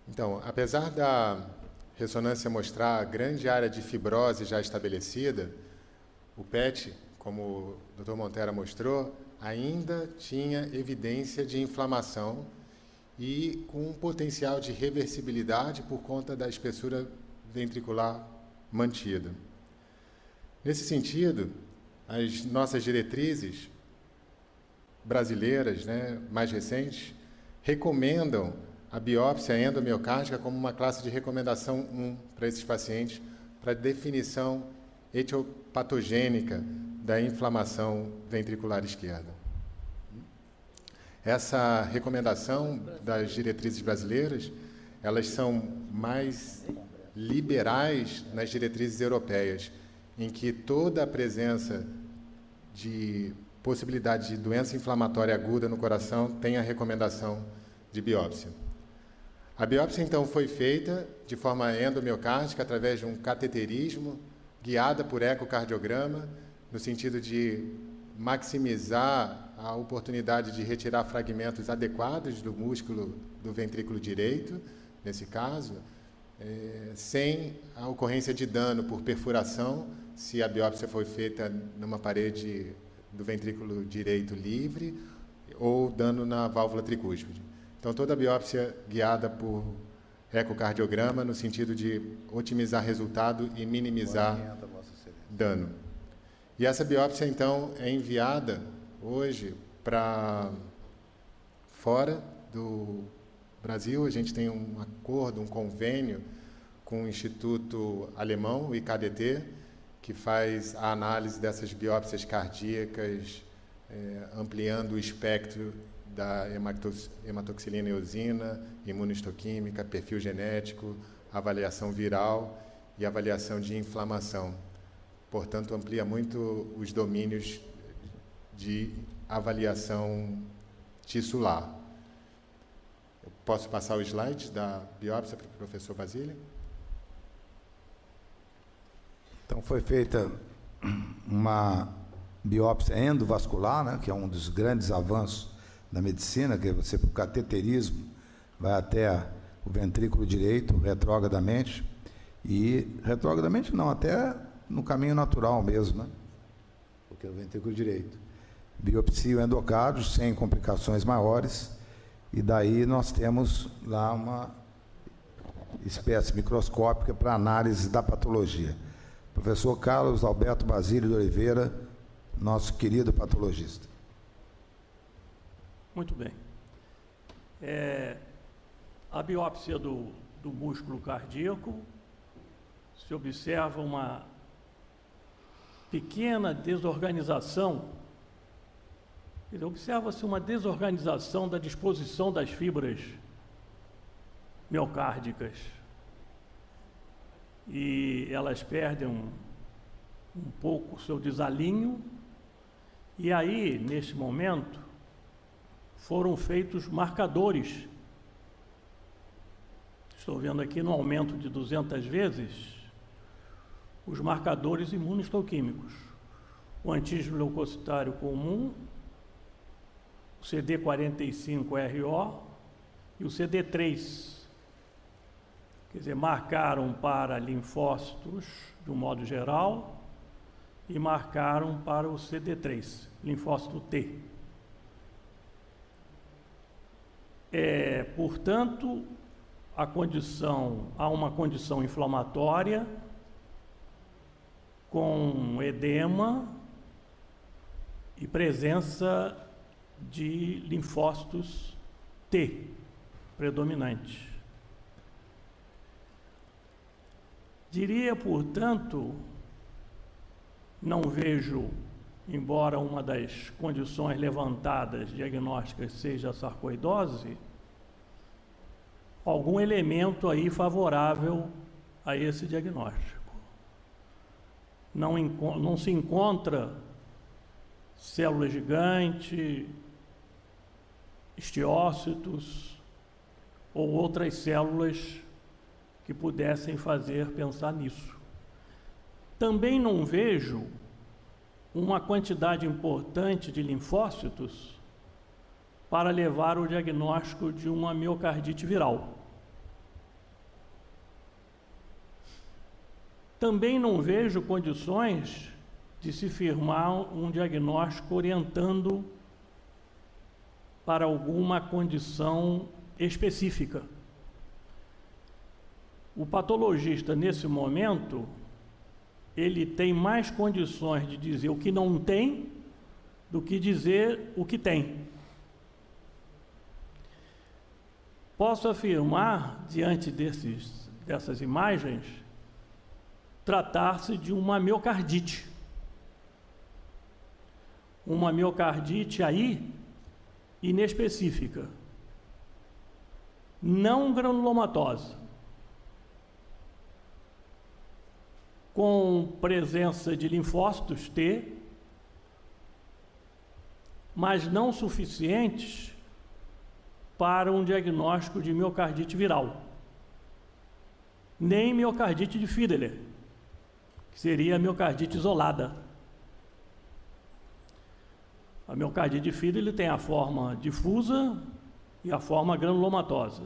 Então, apesar da ressonância mostrar a grande área de fibrose já estabelecida, o PET, como o Dr. Montera mostrou, ainda tinha evidência de inflamação e com um potencial de reversibilidade por conta da espessura ventricular mantida. Nesse sentido, as nossas diretrizes brasileiras, mais recentes, recomendam a biópsia endomiocárdica como uma classe de recomendação 1 para esses pacientes, para definição etiopatogênica da inflamação ventricular esquerda. Essa recomendação das diretrizes brasileiras, elas são mais liberais nas diretrizes europeias, em que toda a presença de possibilidade de doença inflamatória aguda no coração tem a recomendação de biópsia. A biópsia, então, foi feita de forma endomiocárdica, através de um cateterismo, guiada por ecocardiograma, no sentido de maximizar a oportunidade de retirar fragmentos adequados do músculo do ventrículo direito, nesse caso, sem a ocorrência de dano por perfuração, se a biópsia foi feita numa parede do ventrículo direito livre, ou dano na válvula tricúspide. Então, toda a biópsia guiada por ecocardiograma, no sentido de otimizar resultado e minimizar dano. E essa biópsia, então, é enviada hoje para fora do Brasil. A gente tem um acordo, um convênio com o Instituto Alemão, o IKDT, que faz a análise dessas biópsias cardíacas, ampliando o espectro da hematoxilina eosina, imunohistoquímica, perfil genético, avaliação viral e avaliação de inflamação. Portanto, amplia muito os domínios de avaliação tissular. Eu posso passar o slide da biópsia para o professor Basílio? Então, foi feita uma biópsia endovascular, que é um dos grandes avanços da medicina, que você, por cateterismo, vai até o ventrículo direito, retrogradamente, e retrogradamente não, até no caminho natural mesmo, porque é o ventrículo direito. Biopsia o endocárdio, sem complicações maiores, e daí nós temos lá uma espécie microscópica para análise da patologia. Professor Carlos Alberto Basílio de Oliveira, nosso querido patologista. Muito bem. A biópsia do músculo cardíaco, se observa uma pequena desorganização, observa-se uma desorganização da disposição das fibras miocárdicas, e elas perdem um pouco o seu desalinho, e aí, neste momento, foram feitos marcadores. Estou vendo aqui no aumento de 200 vezes os marcadores imunohistoquímicos. O antígeno leucocitário comum, o CD45-RO e o CD3. Quer dizer, marcaram para linfócitos, de um modo geral, e marcaram para o CD3, linfócito T. Portanto, há uma condição inflamatória com edema e presença de linfócitos T predominantes. Diria, portanto, não vejo, embora uma das condições levantadas diagnósticas seja a sarcoidose, algum elemento aí favorável a esse diagnóstico. Não se encontra célula gigante, estiócitos ou outras células que pudessem fazer pensar nisso. Também não vejo uma quantidade importante de linfócitos para levar o diagnóstico de uma miocardite viral. Também não vejo condições de se firmar um diagnóstico orientando para alguma condição específica. O patologista, nesse momento, ele tem mais condições de dizer o que não tem do que dizer o que tem. Posso afirmar, diante dessas imagens, tratar-se de uma miocardite. Uma miocardite aí inespecífica, não granulomatosa, com presença de linfócitos T, mas não suficientes para um diagnóstico de miocardite viral, nem miocardite de Fiedler, que seria a miocardite isolada. A miocardite de Fiedler tem a forma difusa e a forma granulomatosa.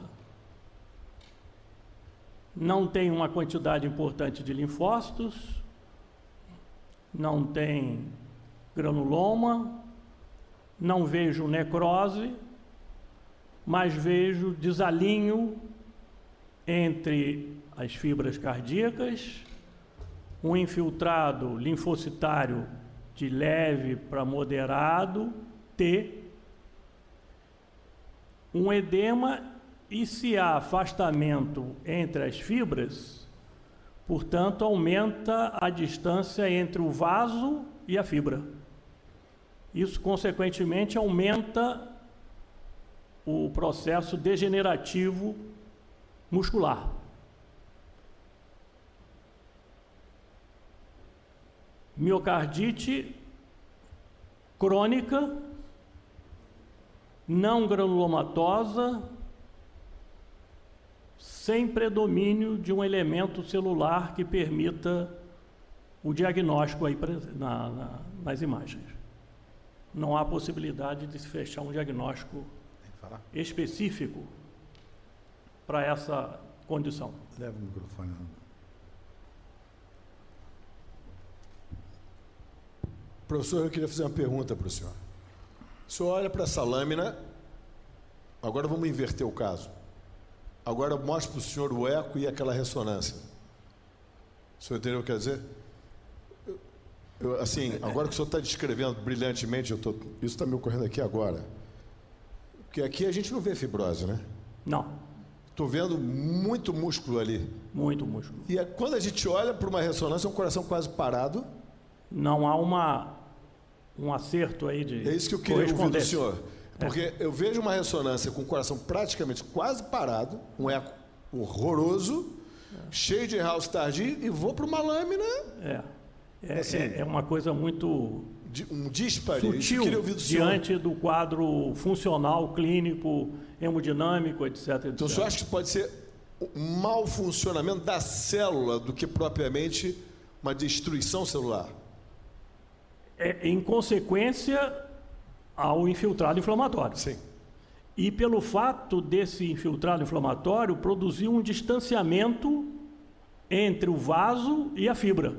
Não tem uma quantidade importante de linfócitos, não tem granuloma, não vejo necrose, mas vejo desalinho entre as fibras cardíacas, um infiltrado linfocitário de leve para moderado, T, um edema, e se há afastamento entre as fibras, portanto, aumenta a distância entre o vaso e a fibra. Isso, consequentemente, aumenta o processo degenerativo muscular. Miocardite crônica, não granulomatosa, sem predomínio de um elemento celular que permita o diagnóstico aí nas imagens. Não há possibilidade de se fechar um diagnóstico específico para essa condição. Leva o microfone. Professor, eu queria fazer uma pergunta para o senhor. O senhor olha para essa lâmina, agora vamos inverter o caso. Agora eu mostro para o senhor o eco e aquela ressonância. O senhor entendeu o que quer dizer? Assim, agora que o senhor está descrevendo brilhantemente, isso está me ocorrendo aqui agora. Porque aqui a gente não vê fibrose, né? Não. Estou vendo muito músculo ali. Muito músculo. E quando a gente olha para uma ressonância, é um coração quase parado. Não há um acerto aí de... É isso que eu queria ouvir do senhor. Porque eu vejo uma ressonância com o coração praticamente quase parado, um eco horroroso, cheio de house tardio, e vou para uma lâmina... É uma coisa muito... Um díspare. Sutil, diante do quadro funcional, clínico, hemodinâmico, etc. Então, o senhor acha que pode ser um mau funcionamento da célula do que propriamente uma destruição celular? Em consequência ao infiltrado inflamatório. Sim. E pelo fato desse infiltrado inflamatório produzir um distanciamento entre o vaso e a fibra.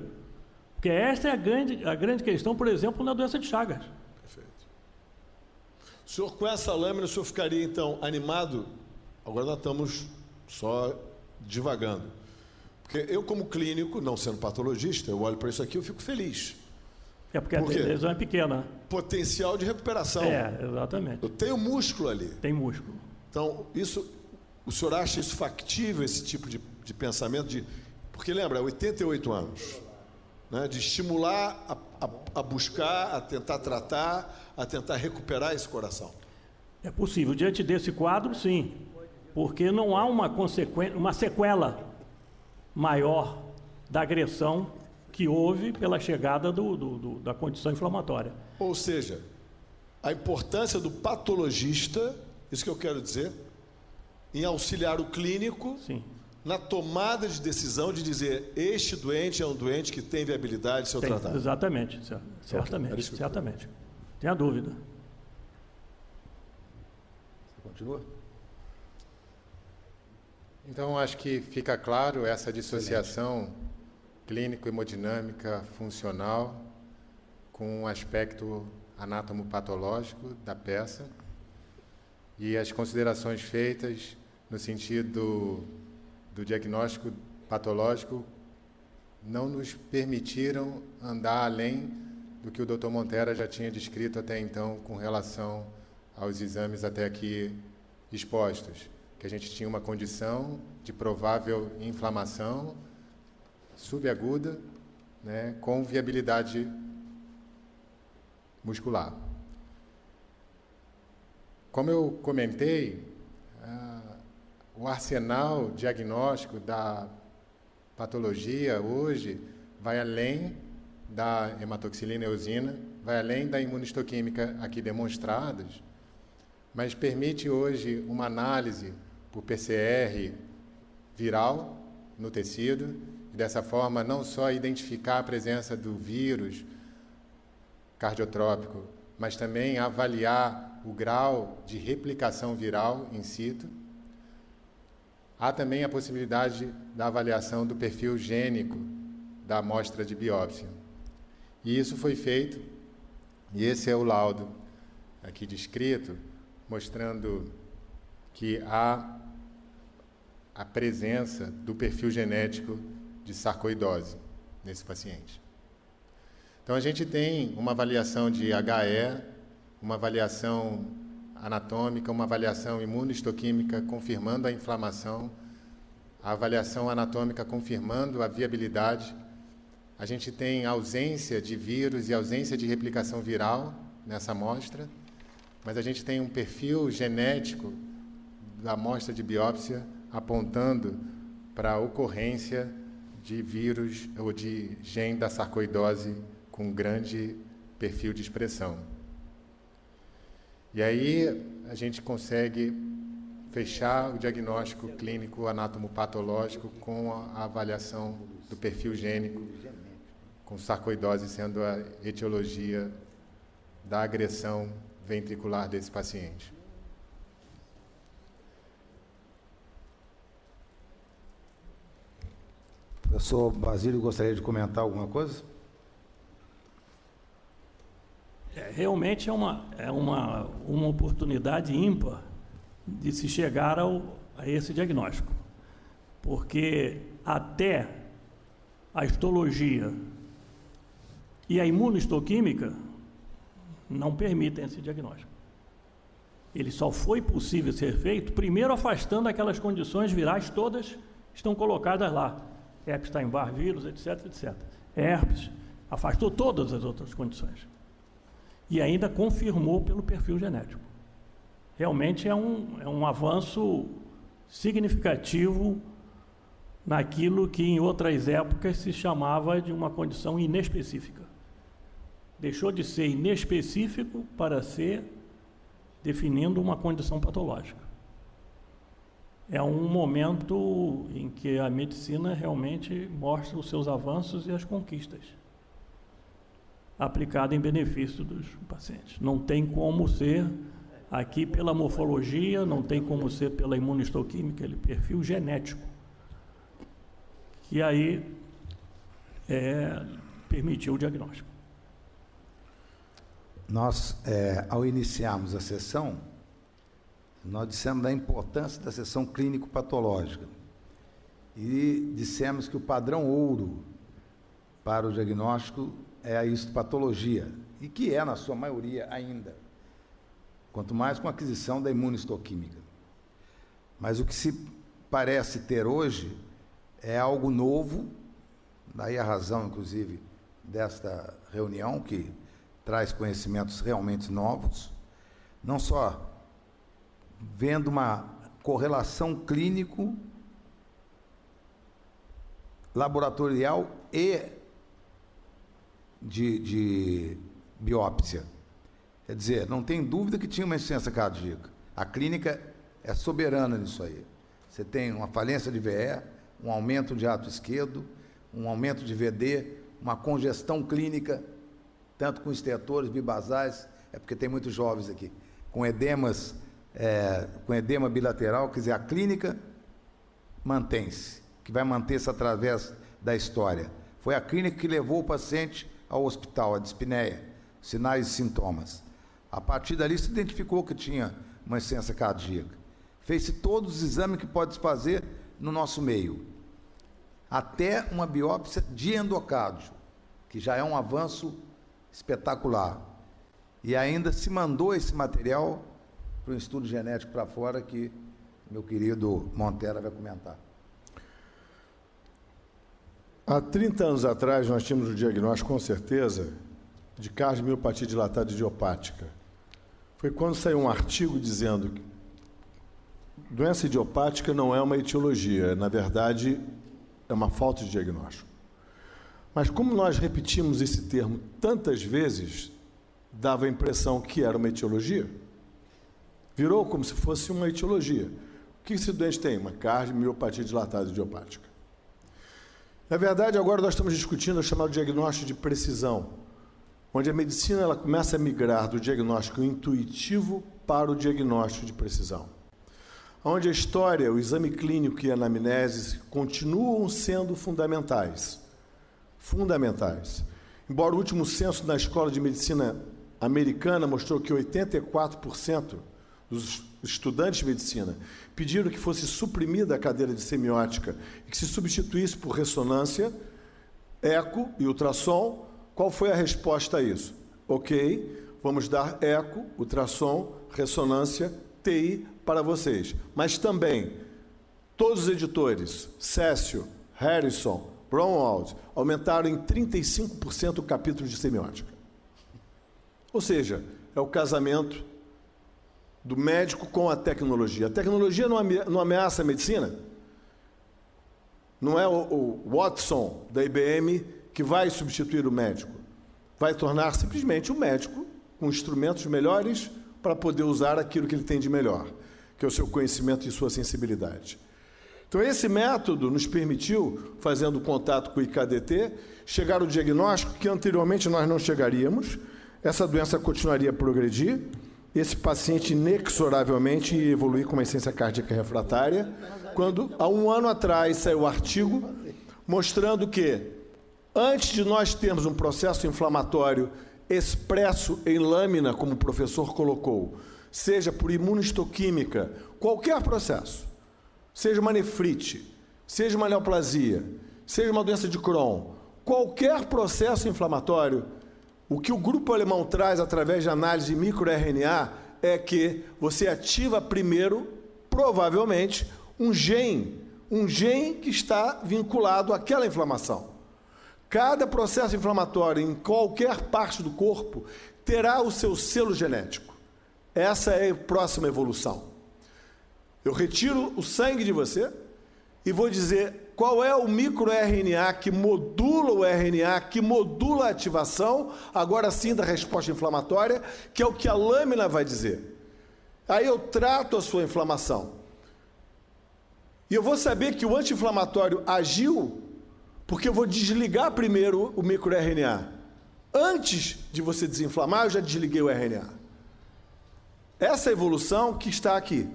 Porque esta é a grande questão, por exemplo, na doença de Chagas. Perfeito. O senhor, com essa lâmina, o senhor ficaria, então, animado? Agora nós estamos só divagando. Porque eu, como clínico, não sendo patologista, eu olho para isso aqui e eu fico feliz. É porque a Por quê? lesão é pequena. Potencial de recuperação. Exatamente. Eu tenho músculo ali. Tem músculo. Então, o senhor acha isso factível, esse tipo de pensamento? Porque lembra, 88 anos, né, de estimular a buscar, a tentar tratar, a tentar recuperar esse coração. É possível. Diante desse quadro, sim. Porque não há uma sequela maior da agressão que houve pela chegada da condição inflamatória. Ou seja, a importância do patologista, isso que eu quero dizer, em auxiliar o clínico, sim, na tomada de decisão de dizer, este doente é um doente que tem viabilidade de ser tratado. Exatamente, certamente, Okay, certamente. Tem a dúvida. Você continua? Então, acho que fica claro essa dissociação clínico-hemodinâmica funcional com o aspecto anatomopatológico da peça e as considerações feitas no sentido do diagnóstico patológico não nos permitiram andar além do que o Dr. Montera já tinha descrito até então com relação aos exames até aqui expostos, que a gente tinha uma condição de provável inflamação subaguda, né, com viabilidade muscular. Como eu comentei, o arsenal diagnóstico da patologia hoje vai além da hematoxilina eosina, vai além da imunistoquímica aqui demonstradas, mas permite hoje uma análise por PCR viral no tecido, e dessa forma não só identificar a presença do vírus cardiotrópico, mas também avaliar o grau de replicação viral in situ. Há também a possibilidade da avaliação do perfil gênico da amostra de biópsia. E isso foi feito, e esse é o laudo aqui descrito, mostrando que há a presença do perfil genético de sarcoidose nesse paciente. Então, a gente tem uma avaliação de HE, uma avaliação anatômica, uma avaliação imunohistoquímica confirmando a inflamação, a avaliação anatômica confirmando a viabilidade. A gente tem ausência de vírus e ausência de replicação viral nessa amostra, mas a gente tem um perfil genético da amostra de biópsia apontando para a ocorrência de vírus ou de gene da sarcoidose com grande perfil de expressão. E aí a gente consegue fechar o diagnóstico clínico anatomopatológico com a avaliação do perfil gênico, com sarcoidose sendo a etiologia da agressão ventricular desse paciente. Professor Basílio, gostaria de comentar alguma coisa? Realmente é uma oportunidade ímpar de se chegar a esse diagnóstico, porque até a histologia e a imunohistoquímica não permitem esse diagnóstico. Ele só foi possível ser feito, primeiro afastando aquelas condições virais todas que estão colocadas lá. Epstein-Barr vírus, etc, etc. Herpes, afastou todas as outras condições. E ainda confirmou pelo perfil genético. Realmente é um avanço significativo naquilo que em outras épocas se chamava de uma condição inespecífica. Deixou de ser inespecífico para ser definindo uma condição patológica. É um momento em que a medicina realmente mostra os seus avanços e as conquistas aplicada em benefício dos pacientes. Não tem como ser aqui pela morfologia, não tem como ser pela imunohistoquímica, ele perfil genético, que aí permitiu o diagnóstico. Nós, ao iniciarmos a sessão, nós dissemos da importância da sessão clínico-patológica e dissemos que o padrão ouro para o diagnóstico é a histopatologia, e que é, na sua maioria, ainda. Quanto mais com a aquisição da imunistoquímica. Mas o que se parece ter hoje é algo novo, daí a razão, inclusive, desta reunião, que traz conhecimentos realmente novos, não só vendo uma correlação clínico, laboratorial e de biópsia. Quer dizer, não tem dúvida que tinha uma insuficiência cardíaca. A clínica é soberana nisso aí. Você tem uma falência de VE, um aumento de ato esquerdo, um aumento de VD, uma congestão clínica, tanto com estertores, bibasais, é porque tem muitos jovens aqui, com edemas, com edema bilateral, quer dizer, a clínica mantém-se, que vai manter-se através da história. Foi a clínica que levou o paciente ao hospital, a dispneia, sinais e sintomas. A partir dali se identificou que tinha uma insuficiência cardíaca. Fez-se todos os exames que pode se fazer no nosso meio, até uma biópsia de endocárdio, que já é um avanço espetacular. E ainda se mandou esse material para o estudo genético para fora, que meu querido Montera vai comentar. Há 30 anos atrás, nós tínhamos o diagnóstico, com certeza, de cardiomiopatia dilatada idiopática. Foi quando saiu um artigo dizendo que doença idiopática não é uma etiologia, na verdade, é uma falta de diagnóstico. Mas como nós repetimos esse termo tantas vezes, dava a impressão que era uma etiologia. Virou como se fosse uma etiologia. O que esse doente tem? Uma cardiomiopatia dilatada idiopática. Na verdade, agora nós estamos discutindo o chamado diagnóstico de precisão, onde a medicina ela começa a migrar do diagnóstico intuitivo para o diagnóstico de precisão. Onde a história, o exame clínico e a anamnese continuam sendo fundamentais. Fundamentais. Embora o último censo na Escola de Medicina Americana mostrou que 84% dos estudantes de medicina pediram que fosse suprimida a cadeira de semiótica e que se substituísse por ressonância, eco e ultrassom. Qual foi a resposta a isso? Ok, vamos dar eco, ultrassom, ressonância, TI para vocês. Mas também, todos os editores, Cécio, Harrison, Brownwald, aumentaram em 35% o capítulo de semiótica. Ou seja, é o casamento do médico com a tecnologia. A tecnologia não ameaça a medicina? Não é o Watson da IBM que vai substituir o médico. Vai tornar simplesmente o médico com instrumentos melhores para poder usar aquilo que ele tem de melhor, que é o seu conhecimento e sua sensibilidade. Então, esse método nos permitiu, fazendo contato com o IKDT, chegar ao diagnóstico que anteriormente nós não chegaríamos. Essa doença continuaria a progredir, esse paciente inexoravelmente ia evoluir com uma insuficiência cardíaca refratária, quando, há um ano atrás, saiu o artigo mostrando que, antes de nós termos um processo inflamatório expresso em lâmina, como o professor colocou, seja por imunistoquímica, qualquer processo, seja uma nefrite, seja uma neoplasia, seja uma doença de Crohn, qualquer processo inflamatório, o que o grupo alemão traz através de análise de microRNA é que você ativa primeiro, provavelmente, um gene que está vinculado àquela inflamação. Cada processo inflamatório em qualquer parte do corpo terá o seu selo genético. Essa é a próxima evolução. Eu retiro o sangue de você e vou dizer qual é o microRNA que modula o RNA, que modula a ativação, agora sim da resposta inflamatória, que é o que a lâmina vai dizer. Aí eu trato a sua inflamação. E eu vou saber que o anti-inflamatório agiu porque eu vou desligar primeiro o microRNA. Antes de você desinflamar, eu já desliguei o RNA. Essa é a evolução que está aqui.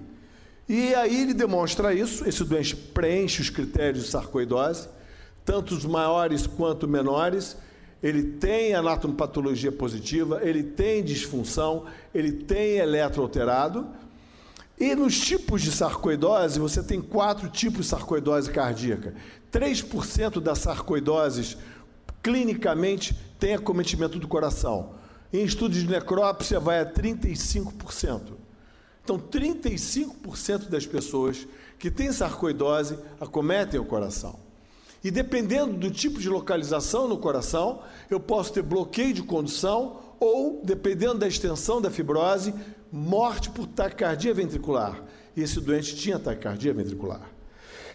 E aí ele demonstra isso, esse doente preenche os critérios de sarcoidose, tanto os maiores quanto menores, ele tem anatomopatologia positiva, ele tem disfunção, ele tem eletroalterado. E nos tipos de sarcoidose, você tem 4 tipos de sarcoidose cardíaca. 3% das sarcoidoses clinicamente tem acometimento do coração. Em estudos de necrópsia vai a 35%. Então, 35% das pessoas que têm sarcoidose acometem o coração. E dependendo do tipo de localização no coração, eu posso ter bloqueio de condução ou, dependendo da extensão da fibrose, morte por taquicardia ventricular. E esse doente tinha taquicardia ventricular.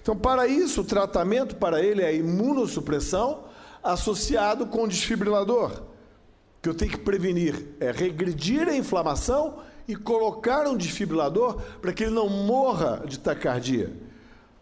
Então, para isso, o tratamento para ele é a imunossupressão associado com o desfibrilador. O que eu tenho que prevenir é regredir a inflamação e colocar um desfibrilador para que ele não morra de taquicardia.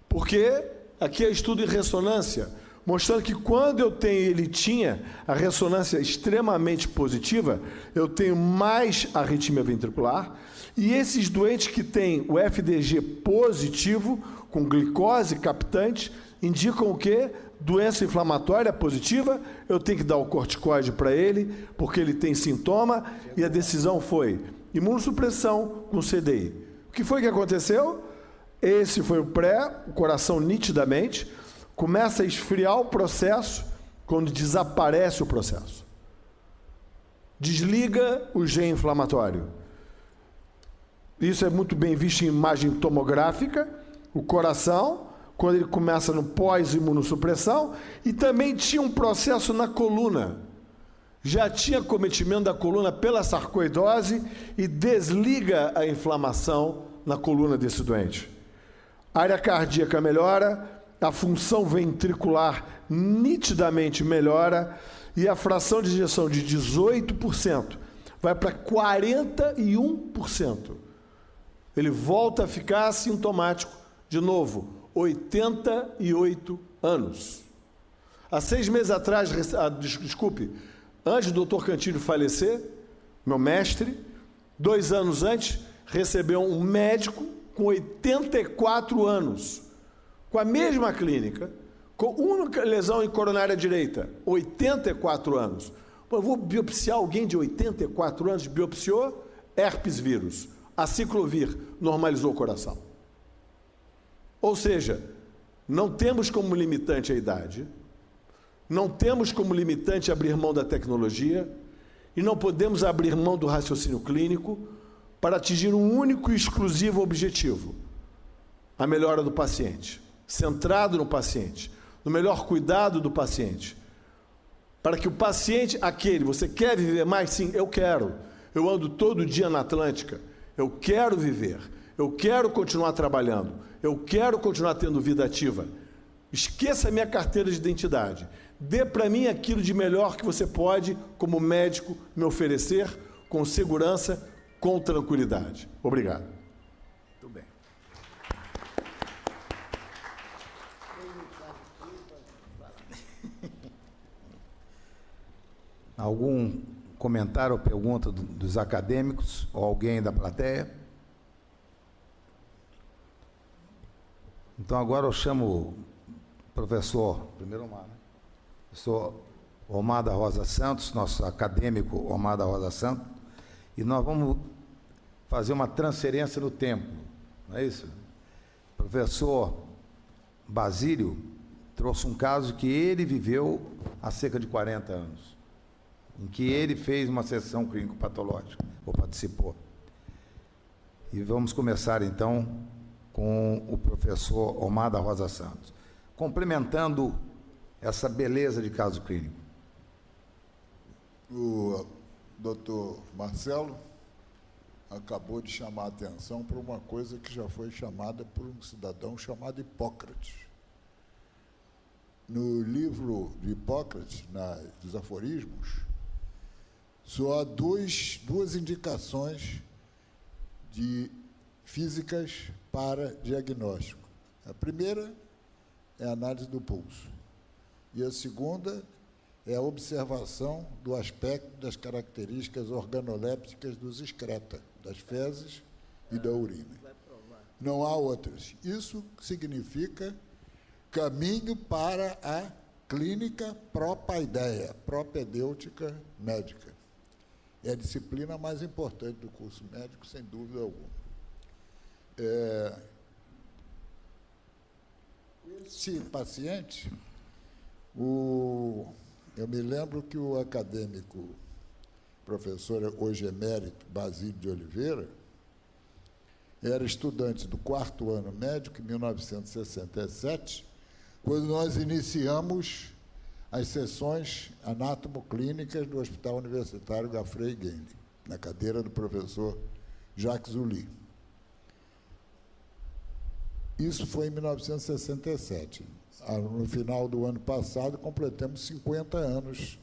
Porque aqui é estudo em ressonância, mostrando que quando ele tinha a ressonância extremamente positiva, eu tenho mais arritmia ventricular, e esses doentes que têm o FDG positivo, com glicose captante, indicam o quê? Doença inflamatória positiva, eu tenho que dar o corticoide para ele, porque ele tem sintoma, e a decisão foi imunossupressão com CDI. O que foi que aconteceu? Esse foi o o coração nitidamente, começa a esfriar o processo quando desaparece o processo. Desliga o gene inflamatório. Isso é muito bem visto em imagem tomográfica, o coração, quando ele começa no pós-imunossupressão, e também tinha um processo na coluna. Já tinha acometimento da coluna pela sarcoidose e desliga a inflamação na coluna desse doente. A área cardíaca melhora, a função ventricular nitidamente melhora e a fração de ejeção de 18% vai para 41%. Ele volta a ficar assintomático de novo, 88 anos. Há 6 meses atrás, antes do Dr. Cantilho falecer, meu mestre, 2 anos antes, recebeu um médico com 84 anos, com a mesma clínica, com única lesão em coronária direita, 84 anos. Pô, eu vou biopsiar alguém de 84 anos, biopsiou, herpes vírus, aciclovir, normalizou o coração. Ou seja, não temos como limitante a idade, não temos como limitante abrir mão da tecnologia e não podemos abrir mão do raciocínio clínico para atingir um único e exclusivo objetivo: a melhora do paciente, centrado no paciente, no melhor cuidado do paciente, para que o paciente, você quer viver mais? Sim, eu quero. Eu ando todo dia na Atlântica, eu quero viver, eu quero continuar trabalhando, eu quero continuar tendo vida ativa. Esqueça a minha carteira de identidade. Dê para mim aquilo de melhor que você pode, como médico, me oferecer, com segurança, com tranquilidade. Obrigado. Muito bem. Algum comentário ou pergunta dos acadêmicos ou alguém da plateia? Então, agora eu chamo o professor, primeiro Omar, né? Professor Omar da Rosa Santos, nosso acadêmico Omar da Rosa Santos, e nós vamos fazer uma transferência no tempo, não é isso? O professor Basílio trouxe um caso que ele viveu há cerca de 40 anos, em que ele fez uma sessão clínico-patológica, ou participou. E vamos começar, então, com o professor Omar da Rosa Santos, complementando essa beleza de caso clínico. O doutor Marcelo acabou de chamar a atenção para uma coisa que já foi chamada por um cidadão chamado Hipócrates. No livro de Hipócrates, dos aforismos, só há duas indicações físicas para diagnóstico. A primeira é a análise do pulso. E a segunda é a observação do aspecto das características organolépticas dos excreta, das fezes e da urina. Não há outras. Isso significa caminho para a clínica propaideia, propedêutica médica. É a disciplina mais importante do curso médico, sem dúvida alguma. Esse paciente, Eu me lembro que o acadêmico, professor hoje emérito, Basílio de Oliveira, era estudante do 4º ano médico, em 1967, quando nós iniciamos as sessões anatomoclínicas do Hospital Universitário Gafrey Guendi, na cadeira do professor Jacques Zuli. Isso foi em 1967. No final do ano passado, completamos 50 anos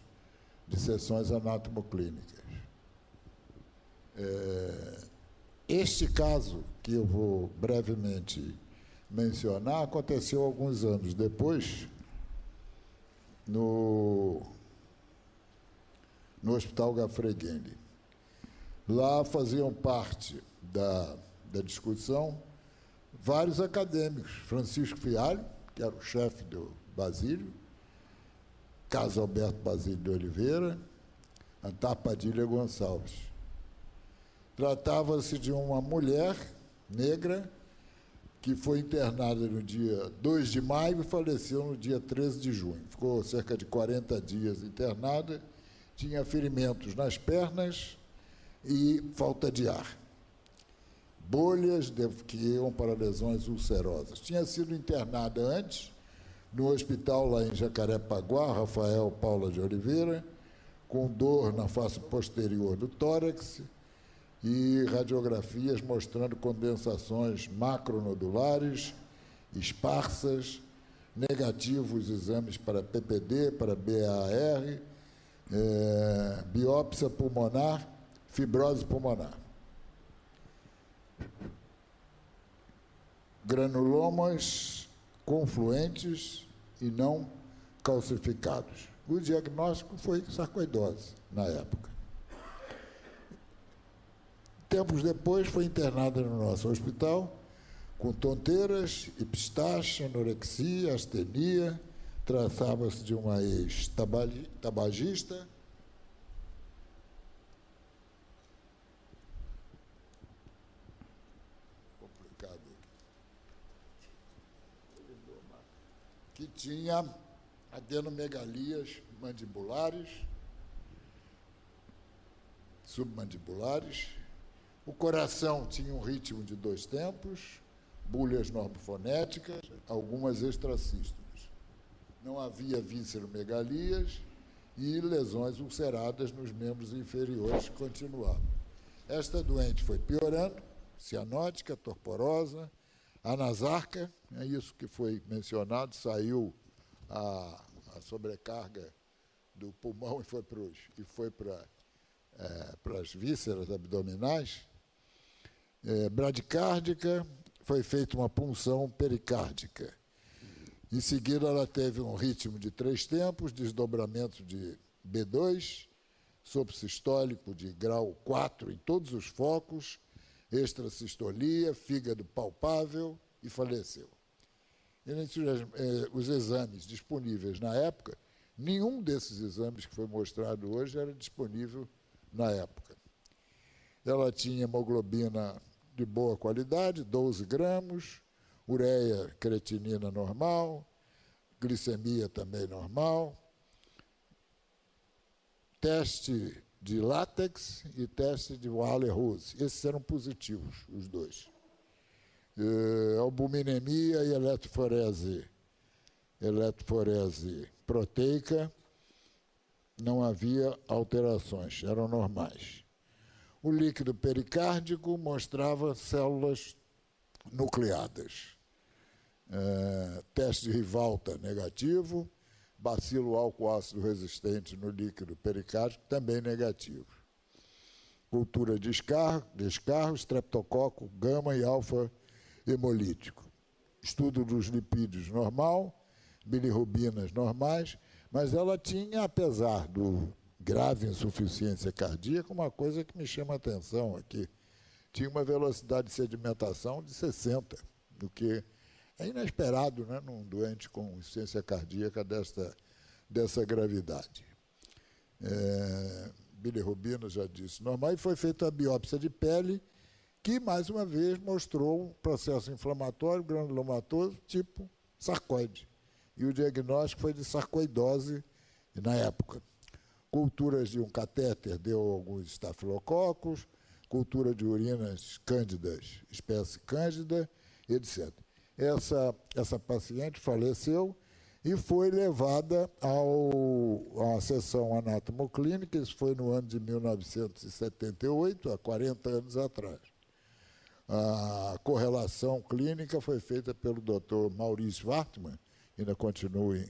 de sessões anatomoclínicas. Este caso, que eu vou brevemente mencionar, aconteceu alguns anos depois, no Hospital Gafrey Guendi. Lá faziam parte da discussão vários acadêmicos, Francisco Fialho, que era o chefe do Basílio, Carlos Alberto Basílio de Oliveira, Antar Padilha Gonçalves. Tratava-se de uma mulher negra que foi internada no dia 2 de maio e faleceu no dia 13 de junho. Ficou cerca de 40 dias internada, tinha ferimentos nas pernas e falta de ar. Bolhas que iam para lesões ulcerosas. Tinha sido internada antes, no hospital lá em Jacarepaguá, Rafael Paula de Oliveira, com dor na face posterior do tórax e radiografias mostrando condensações macronodulares, esparsas, negativos exames para PPD, para BAR, biópsia pulmonar, fibrose pulmonar. Granulomas confluentes e não calcificados. O diagnóstico foi sarcoidose, na época. Tempos depois, foi internada no nosso hospital com tonteiras, epistaxe, anorexia, astenia, tratava-se de uma ex-tabagista, que tinha adenomegalias mandibulares, submandibulares. O coração tinha um ritmo de 2 tempos, bulhas normofonéticas, algumas extracístoles. Não havia vísceromegalias e lesões ulceradas nos membros inferiores que continuavam. Esta doente foi piorando, cianótica, torporosa, anasarca, é isso que foi mencionado, saiu a sobrecarga do pulmão e foi para as vísceras abdominais. Bradicárdica, foi feita uma punção pericárdica. Em seguida, ela teve um ritmo de 3 tempos, desdobramento de B2, sopro sistólico de grau 4 em todos os focos, extracistolia, fígado palpável e faleceu. Entre os exames disponíveis na época, nenhum desses exames que foi mostrado hoje era disponível na época. Ela tinha hemoglobina de boa qualidade, 12 gramas, ureia creatinina normal, glicemia também normal, teste de látex e teste de Wahler-Rose. Esses eram positivos, os dois. Albuminemia e eletroforese proteica, não havia alterações, eram normais. O líquido pericárdico mostrava células nucleadas. Teste de Rivalta negativo, bacilo álcool ácido resistente no líquido pericárdico também negativo. Cultura de escarro, streptococo, gama e alfa hemolítico. Estudo dos lipídios normal, bilirrubinas normais, mas ela tinha, apesar do grave insuficiência cardíaca, uma coisa que me chama a atenção aqui. Tinha uma velocidade de sedimentação de 60, o que é inesperado, né, num doente com insuficiência cardíaca dessa gravidade. Bilirrubina, já disse, normal, e foi feita a biópsia de pele, que, mais uma vez, mostrou um processo inflamatório granulomatoso tipo sarcoide. E o diagnóstico foi de sarcoidose na época. Culturas de um catéter deu alguns estafilococos, cultura de urinas cândidas, espécie cândida, etc. Essa paciente faleceu e foi levada à sessão anatomoclínica, isso foi no ano de 1978, há 40 anos atrás. A correlação clínica foi feita pelo Dr. Maurício Wartmann, ainda continua em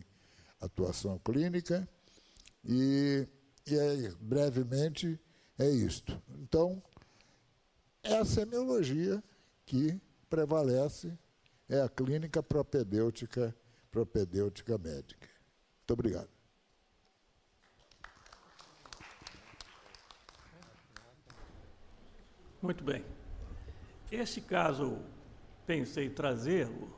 atuação clínica, e brevemente é isto. Então, é a semiologia que prevalece, é a clínica propedêutica médica. Muito obrigado. Muito bem. Esse caso, pensei trazê-lo,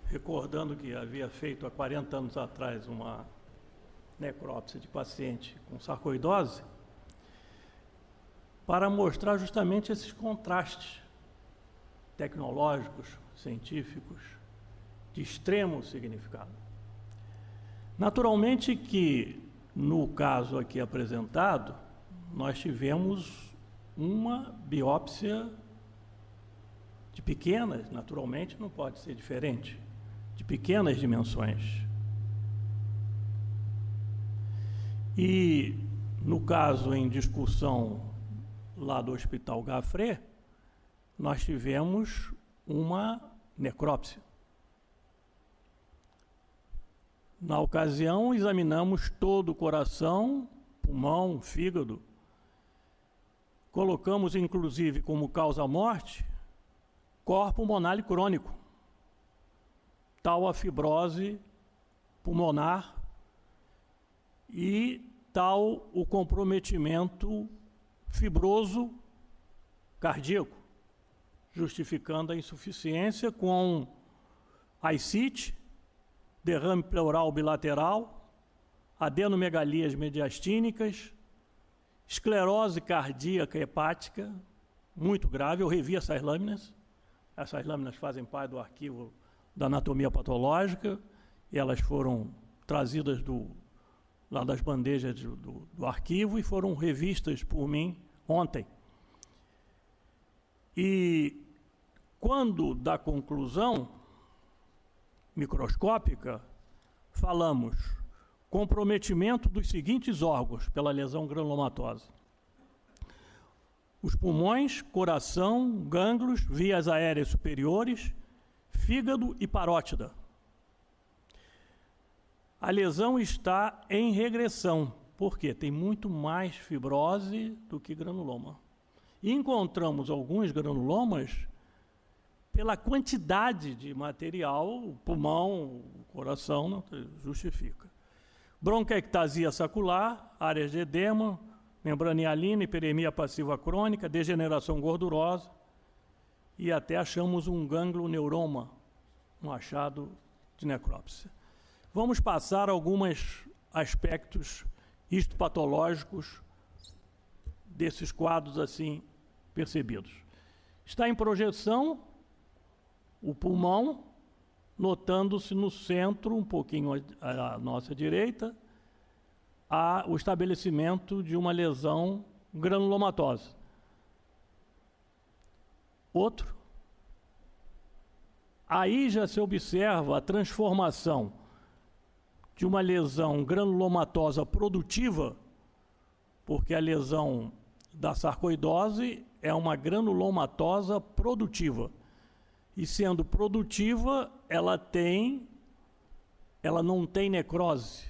recordando que havia feito há 40 anos atrás uma necrópsia de paciente com sarcoidose, para mostrar justamente esses contrastes tecnológicos, científicos, de extremo significado. Naturalmente que, no caso aqui apresentado, nós tivemos uma biópsia de pequenas, naturalmente não pode ser diferente, de pequenas dimensões. E, no caso em discussão lá do Hospital Gaffrey, nós tivemos uma necrópsia. Na ocasião, examinamos todo o coração, pulmão, fígado. Colocamos, inclusive, como causa-morte, cor pulmonar crônico, tal a fibrose pulmonar e tal o comprometimento fibroso cardíaco, justificando a insuficiência com ascite, derrame pleural bilateral, adenomegalias mediastínicas, esclerose cardíaca hepática, muito grave. Eu revi essas lâminas. Essas lâminas fazem parte do arquivo da anatomia patológica, e elas foram trazidas lá das bandejas do arquivo e foram revistas por mim ontem. E quando da conclusão microscópica, falamos comprometimento dos seguintes órgãos pela lesão granulomatosa: os pulmões, coração, gânglios, vias aéreas superiores, fígado e parótida. A lesão está em regressão, porque tem muito mais fibrose do que granuloma. E encontramos alguns granulomas pela quantidade de material, o pulmão, o coração, não justifica. Bronquiectasia sacular, áreas de edema, membrana hialina, hiperemia passiva crônica, degeneração gordurosa, e até achamos um ganglioneuroma, um achado de necrópsia. Vamos passar alguns aspectos histopatológicos desses quadros assim percebidos. Está em projeção o pulmão, notando-se no centro, um pouquinho à nossa direita, o estabelecimento de uma lesão granulomatosa. Outro. Aí já se observa a transformação de uma lesão granulomatosa produtiva, porque a lesão da sarcoidose é uma granulomatosa produtiva. E sendo produtiva, ela não tem necrose.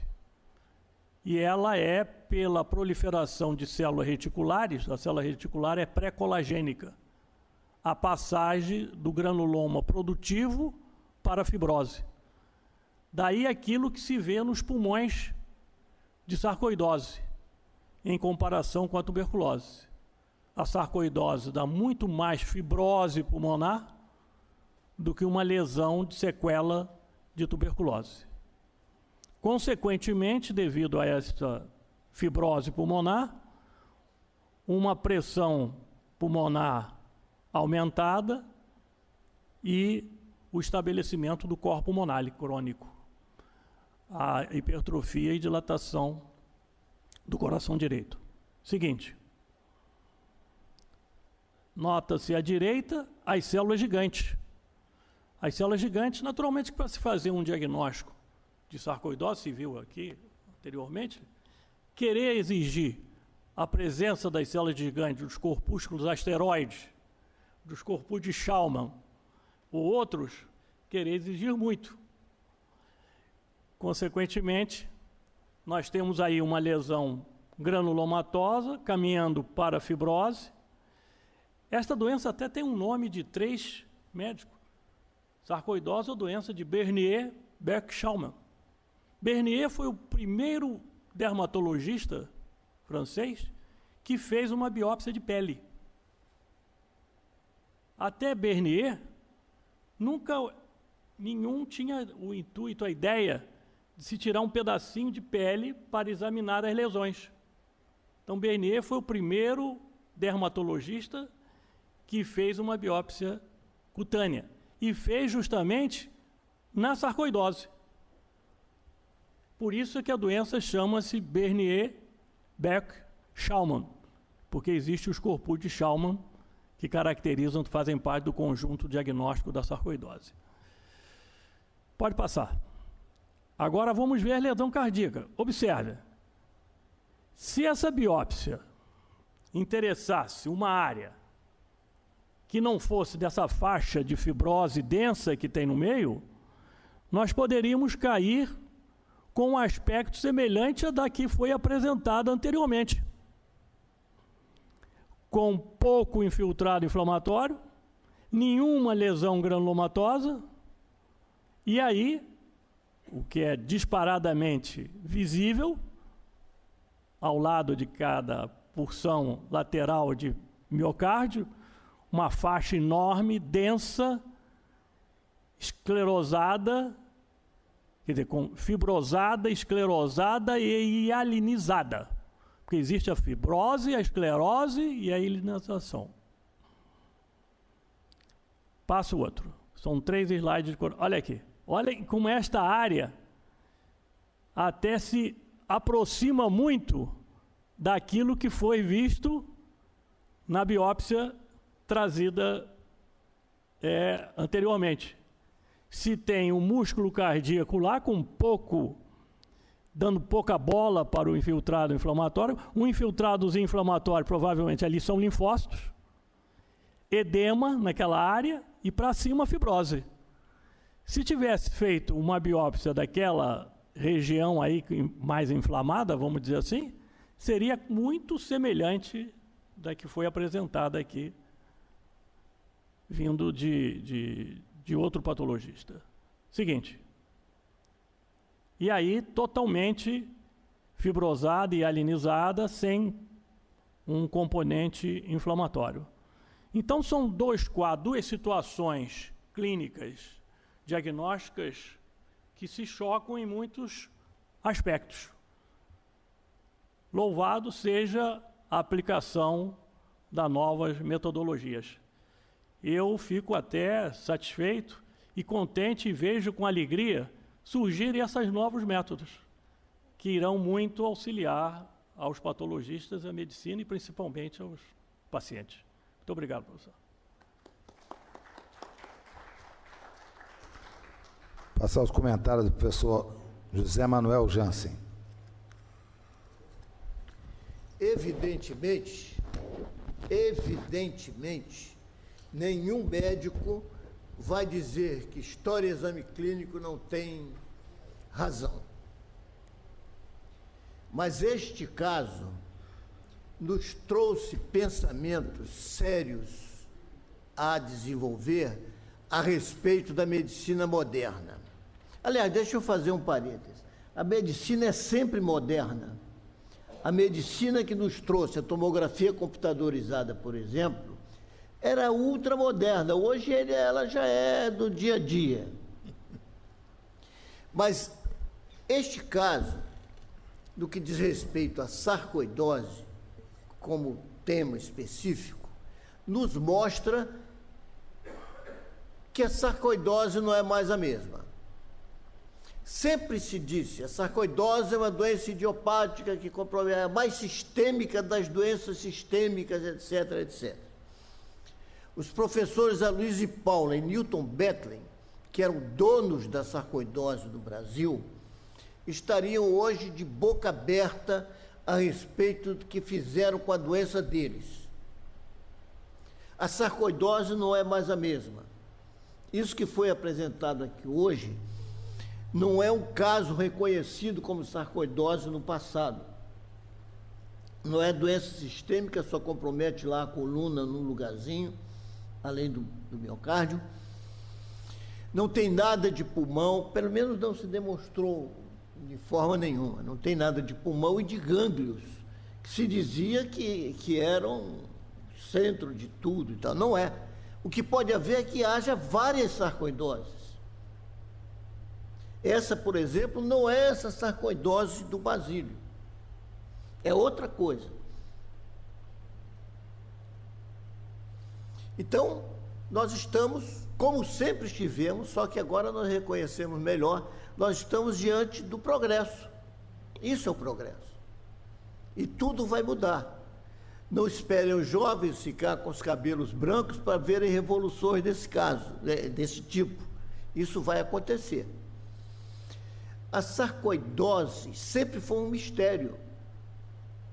E ela é pela proliferação de células reticulares, a célula reticular é pré-colagênica, a passagem do granuloma produtivo para a fibrose. Daí aquilo que se vê nos pulmões de sarcoidose, em comparação com a tuberculose. A sarcoidose dá muito mais fibrose pulmonar do que uma lesão de sequela de tuberculose. Consequentemente, devido a esta fibrose pulmonar, uma pressão pulmonar aumentada e o estabelecimento do cor pulmonar crônico. a hipertrofia e dilatação do coração direito. Seguinte, nota-se à direita as células gigantes. As células gigantes, naturalmente, para se fazer um diagnóstico de sarcoidose, se viu aqui anteriormente, querer exigir a presença das células gigantes, dos corpúsculos asteroides, dos corpúsculos de Schaumann, ou outros, querer exigir muito. Consequentemente, nós temos aí uma lesão granulomatosa, caminhando para a fibrose. Esta doença até tem um nome de 3 médicos. Sarcoidose ou doença de Bernier-Beck-Schaumann. Bernier foi o primeiro dermatologista francês que fez uma biópsia de pele. Até Bernier, nenhum tinha o intuito, a ideia de se tirar um pedacinho de pele para examinar as lesões. Então, Bernier foi o primeiro dermatologista que fez uma biópsia cutânea. E fez justamente na sarcoidose. Por isso é que a doença chama-se Bernier-Beck-Schaumann, porque existem os corpúsculos de Schaumann que caracterizam, fazem parte do conjunto diagnóstico da sarcoidose. Pode passar. Agora vamos ver a lesão cardíaca. Observe. Se essa biópsia interessasse uma área que não fosse dessa faixa de fibrose densa que tem no meio, nós poderíamos cair com um aspecto semelhante a da que foi apresentada anteriormente. Com pouco infiltrado inflamatório, nenhuma lesão granulomatosa, e aí, o que é disparadamente visível, ao lado de cada porção lateral de miocárdio, uma faixa enorme, densa, esclerosada, quer dizer, fibrosada, esclerosada e hyalinizada. Porque existe a fibrose, a esclerose e a hialinização. Passa o outro. São 3 slides de cor. Olha aqui. Olha como esta área até se aproxima muito daquilo que foi visto na biópsia trazida anteriormente. Se tem um músculo cardíaco lá dando pouca bola para o infiltrado inflamatório, um infiltradozinho inflamatório, provavelmente ali são linfócitos, edema naquela área e para cima fibrose. Se tivesse feito uma biópsia daquela região aí mais inflamada, vamos dizer assim, seria muito semelhante da que foi apresentada aqui, vindo de outro patologista. Seguinte. E aí, totalmente fibrosada e hyalinizada, sem um componente inflamatório. Então, são duas situações clínicas, diagnósticas, que se chocam em muitos aspectos. Louvado seja a aplicação das novas metodologias. Eu fico até satisfeito e contente e vejo com alegria surgirem esses novos métodos, que irão muito auxiliar aos patologistas, à medicina e principalmente aos pacientes. Muito obrigado, professor. Passar os comentários do professor José Manuel Jansen. Evidentemente, nenhum médico vai dizer que história e exame clínico não tem razão. Mas este caso nos trouxe pensamentos sérios a desenvolver a respeito da medicina moderna. Aliás, deixa eu fazer um parênteses. A medicina é sempre moderna. A medicina que nos trouxe a tomografia computadorizada, por exemplo, era ultramoderna. Hoje ela já é do dia a dia. Mas este caso, no que diz respeito à sarcoidose, como tema específico, nos mostra que a sarcoidose não é mais a mesma. Sempre se disse, a sarcoidose é uma doença idiopática que compromete, a mais sistêmica das doenças sistêmicas, etc, etc. Os professores Aloysio Paula e Newton Bethlem, que eram donos da sarcoidose do Brasil, estariam hoje de boca aberta a respeito do que fizeram com a doença deles. A sarcoidose não é mais a mesma. Isso que foi apresentado aqui hoje não é um caso reconhecido como sarcoidose no passado. Não é doença sistêmica, só compromete lá a coluna num lugarzinho, além do miocárdio. Não tem nada de pulmão, pelo menos não se demonstrou de forma nenhuma. Não tem nada de pulmão e de gânglios, que se dizia que eram centro de tudo e tal. Não é. O que pode haver é que haja várias sarcoidoses. Essa, por exemplo, não é essa sarcoidose do Basílio. É outra coisa. Então, nós estamos, como sempre estivemos, só que agora nós reconhecemos melhor, nós estamos diante do progresso. Isso é o progresso. E tudo vai mudar. Não esperem os jovens ficar com os cabelos brancos para verem revoluções desse caso, desse tipo. Isso vai acontecer. A sarcoidose sempre foi um mistério.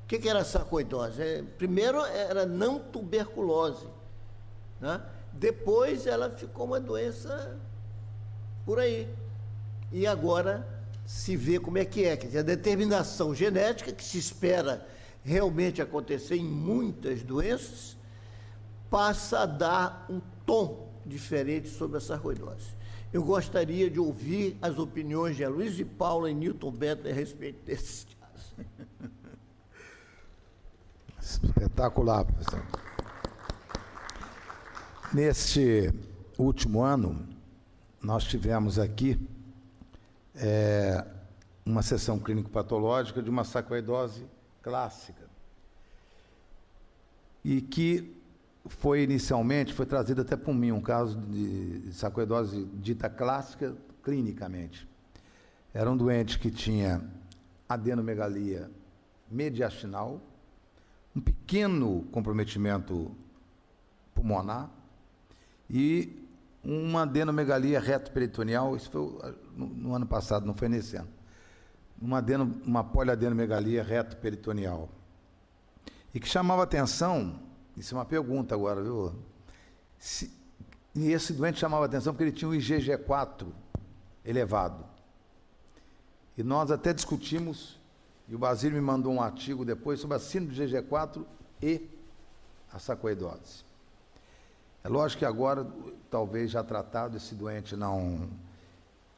O que era a sarcoidose? Primeiro era não tuberculose, né? Depois ela ficou uma doença por aí. E agora se vê como é que é. Quer dizer, a determinação genética, que se espera realmente acontecer em muitas doenças, passa a dar um tom diferente sobre a sarcoidose. Eu gostaria de ouvir as opiniões de Aloysio Paula e Newton Bethlem a respeito desses casos. Espetacular, professor. Neste último ano, nós tivemos aqui uma sessão clínico-patológica de uma sarcoidose clássica, e que foi trazido até por mim um caso de sarcoidose dita clássica clinicamente. Era um doente que tinha adenomegalia mediastinal, um pequeno comprometimento pulmonar e uma adenomegalia reto-peritoneal. Isso foi no ano passado, não foi nesse ano. Uma poliadenomegalia reto-peritoneal. E que chamava atenção, isso é uma pergunta agora, viu? E esse doente chamava atenção porque ele tinha um IgG4 elevado. E nós até discutimos, e o Basílio me mandou um artigo depois sobre a síndrome do IgG4 e a sarcoidose. É lógico que agora, talvez já tratado, esse doente não...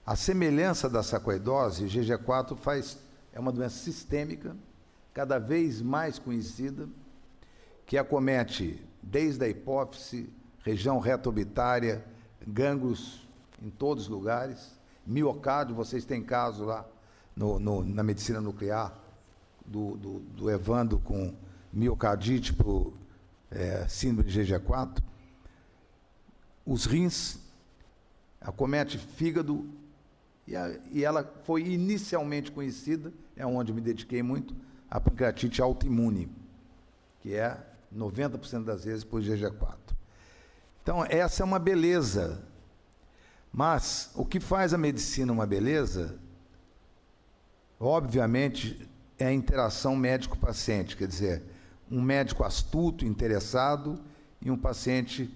A semelhança da sarcoidose, o IgG4 é uma doença sistêmica, cada vez mais conhecida, que acomete desde a hipófise, região reto-orbitária, gânglios em todos os lugares, miocárdio. Vocês têm caso lá na medicina nuclear do Evandro com miocardite por síndrome de IgG4. Os rins, acomete fígado, e ela foi inicialmente conhecida, é onde eu me dediquei muito, a pancreatite autoimune, que é 90% das vezes por IgG4. Então, essa é uma beleza. Mas o que faz a medicina uma beleza, obviamente, é a interação médico-paciente, quer dizer, um médico astuto, interessado, e um paciente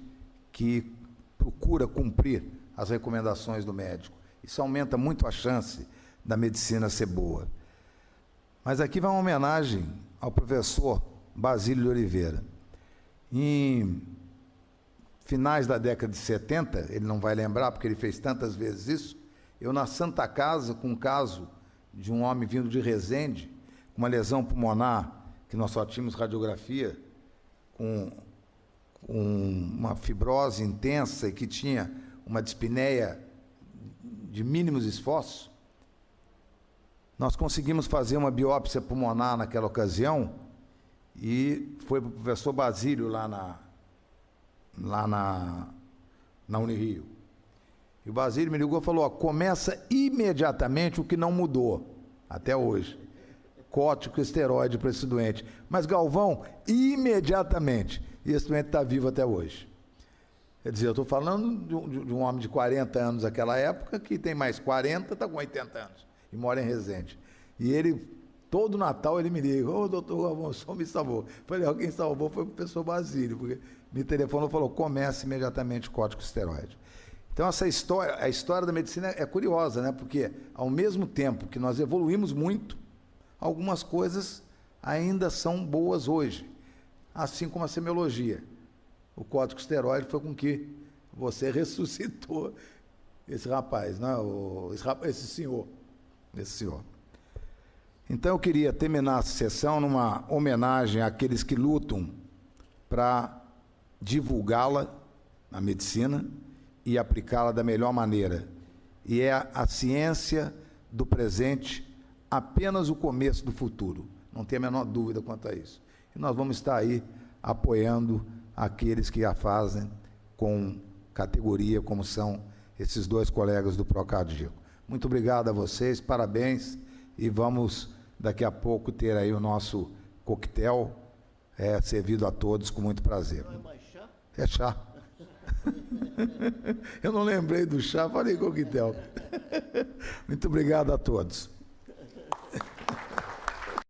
que procura cumprir as recomendações do médico. Isso aumenta muito a chance da medicina ser boa. Mas aqui vai uma homenagem ao professor Basílio de Oliveira. Em finais da década de 70, ele não vai lembrar porque ele fez tantas vezes isso, eu na Santa Casa, com um caso de um homem vindo de Resende, com uma lesão pulmonar, que nós só tínhamos radiografia, com uma fibrose intensa e que tinha uma dispneia de mínimos esforços, nós conseguimos fazer uma biópsia pulmonar naquela ocasião e foi para o professor Basílio lá na Unirio. E o Basílio me ligou e falou, ó, começa imediatamente o que não mudou até hoje. Corticosteroide para esse doente. Mas, Galvão, imediatamente. E esse doente está vivo até hoje. Quer dizer, eu estou falando de um homem de 40 anos naquela época, que tem mais 40, está com 80 anos, e mora em Resende. E ele, todo Natal, ele me liga, ô, doutor Galvão, só me salvou. Falei, quem salvou foi o professor Basílio, porque me telefonou e falou, comece imediatamente o corticosteroide. Então, essa história, a história da medicina é curiosa, né? Porque, ao mesmo tempo que nós evoluímos muito, algumas coisas ainda são boas hoje, assim como a semiologia. O corticosteroide foi com que você ressuscitou esse rapaz, né? Esse senhor. Então, eu queria terminar a sessão numa homenagem àqueles que lutam para divulgá-la, a medicina, e aplicá-la da melhor maneira. E é a ciência do presente apenas o começo do futuro. Não tem a menor dúvida quanto a isso. E nós vamos estar aí apoiando aqueles que a fazem com categoria, como são esses dois colegas do Procardíaco. Muito obrigado a vocês, parabéns, e vamos daqui a pouco ter aí o nosso coquetel servido a todos com muito prazer. Não é mais chá? É chá. Eu não lembrei do chá, falei coquetel. Muito obrigado a todos.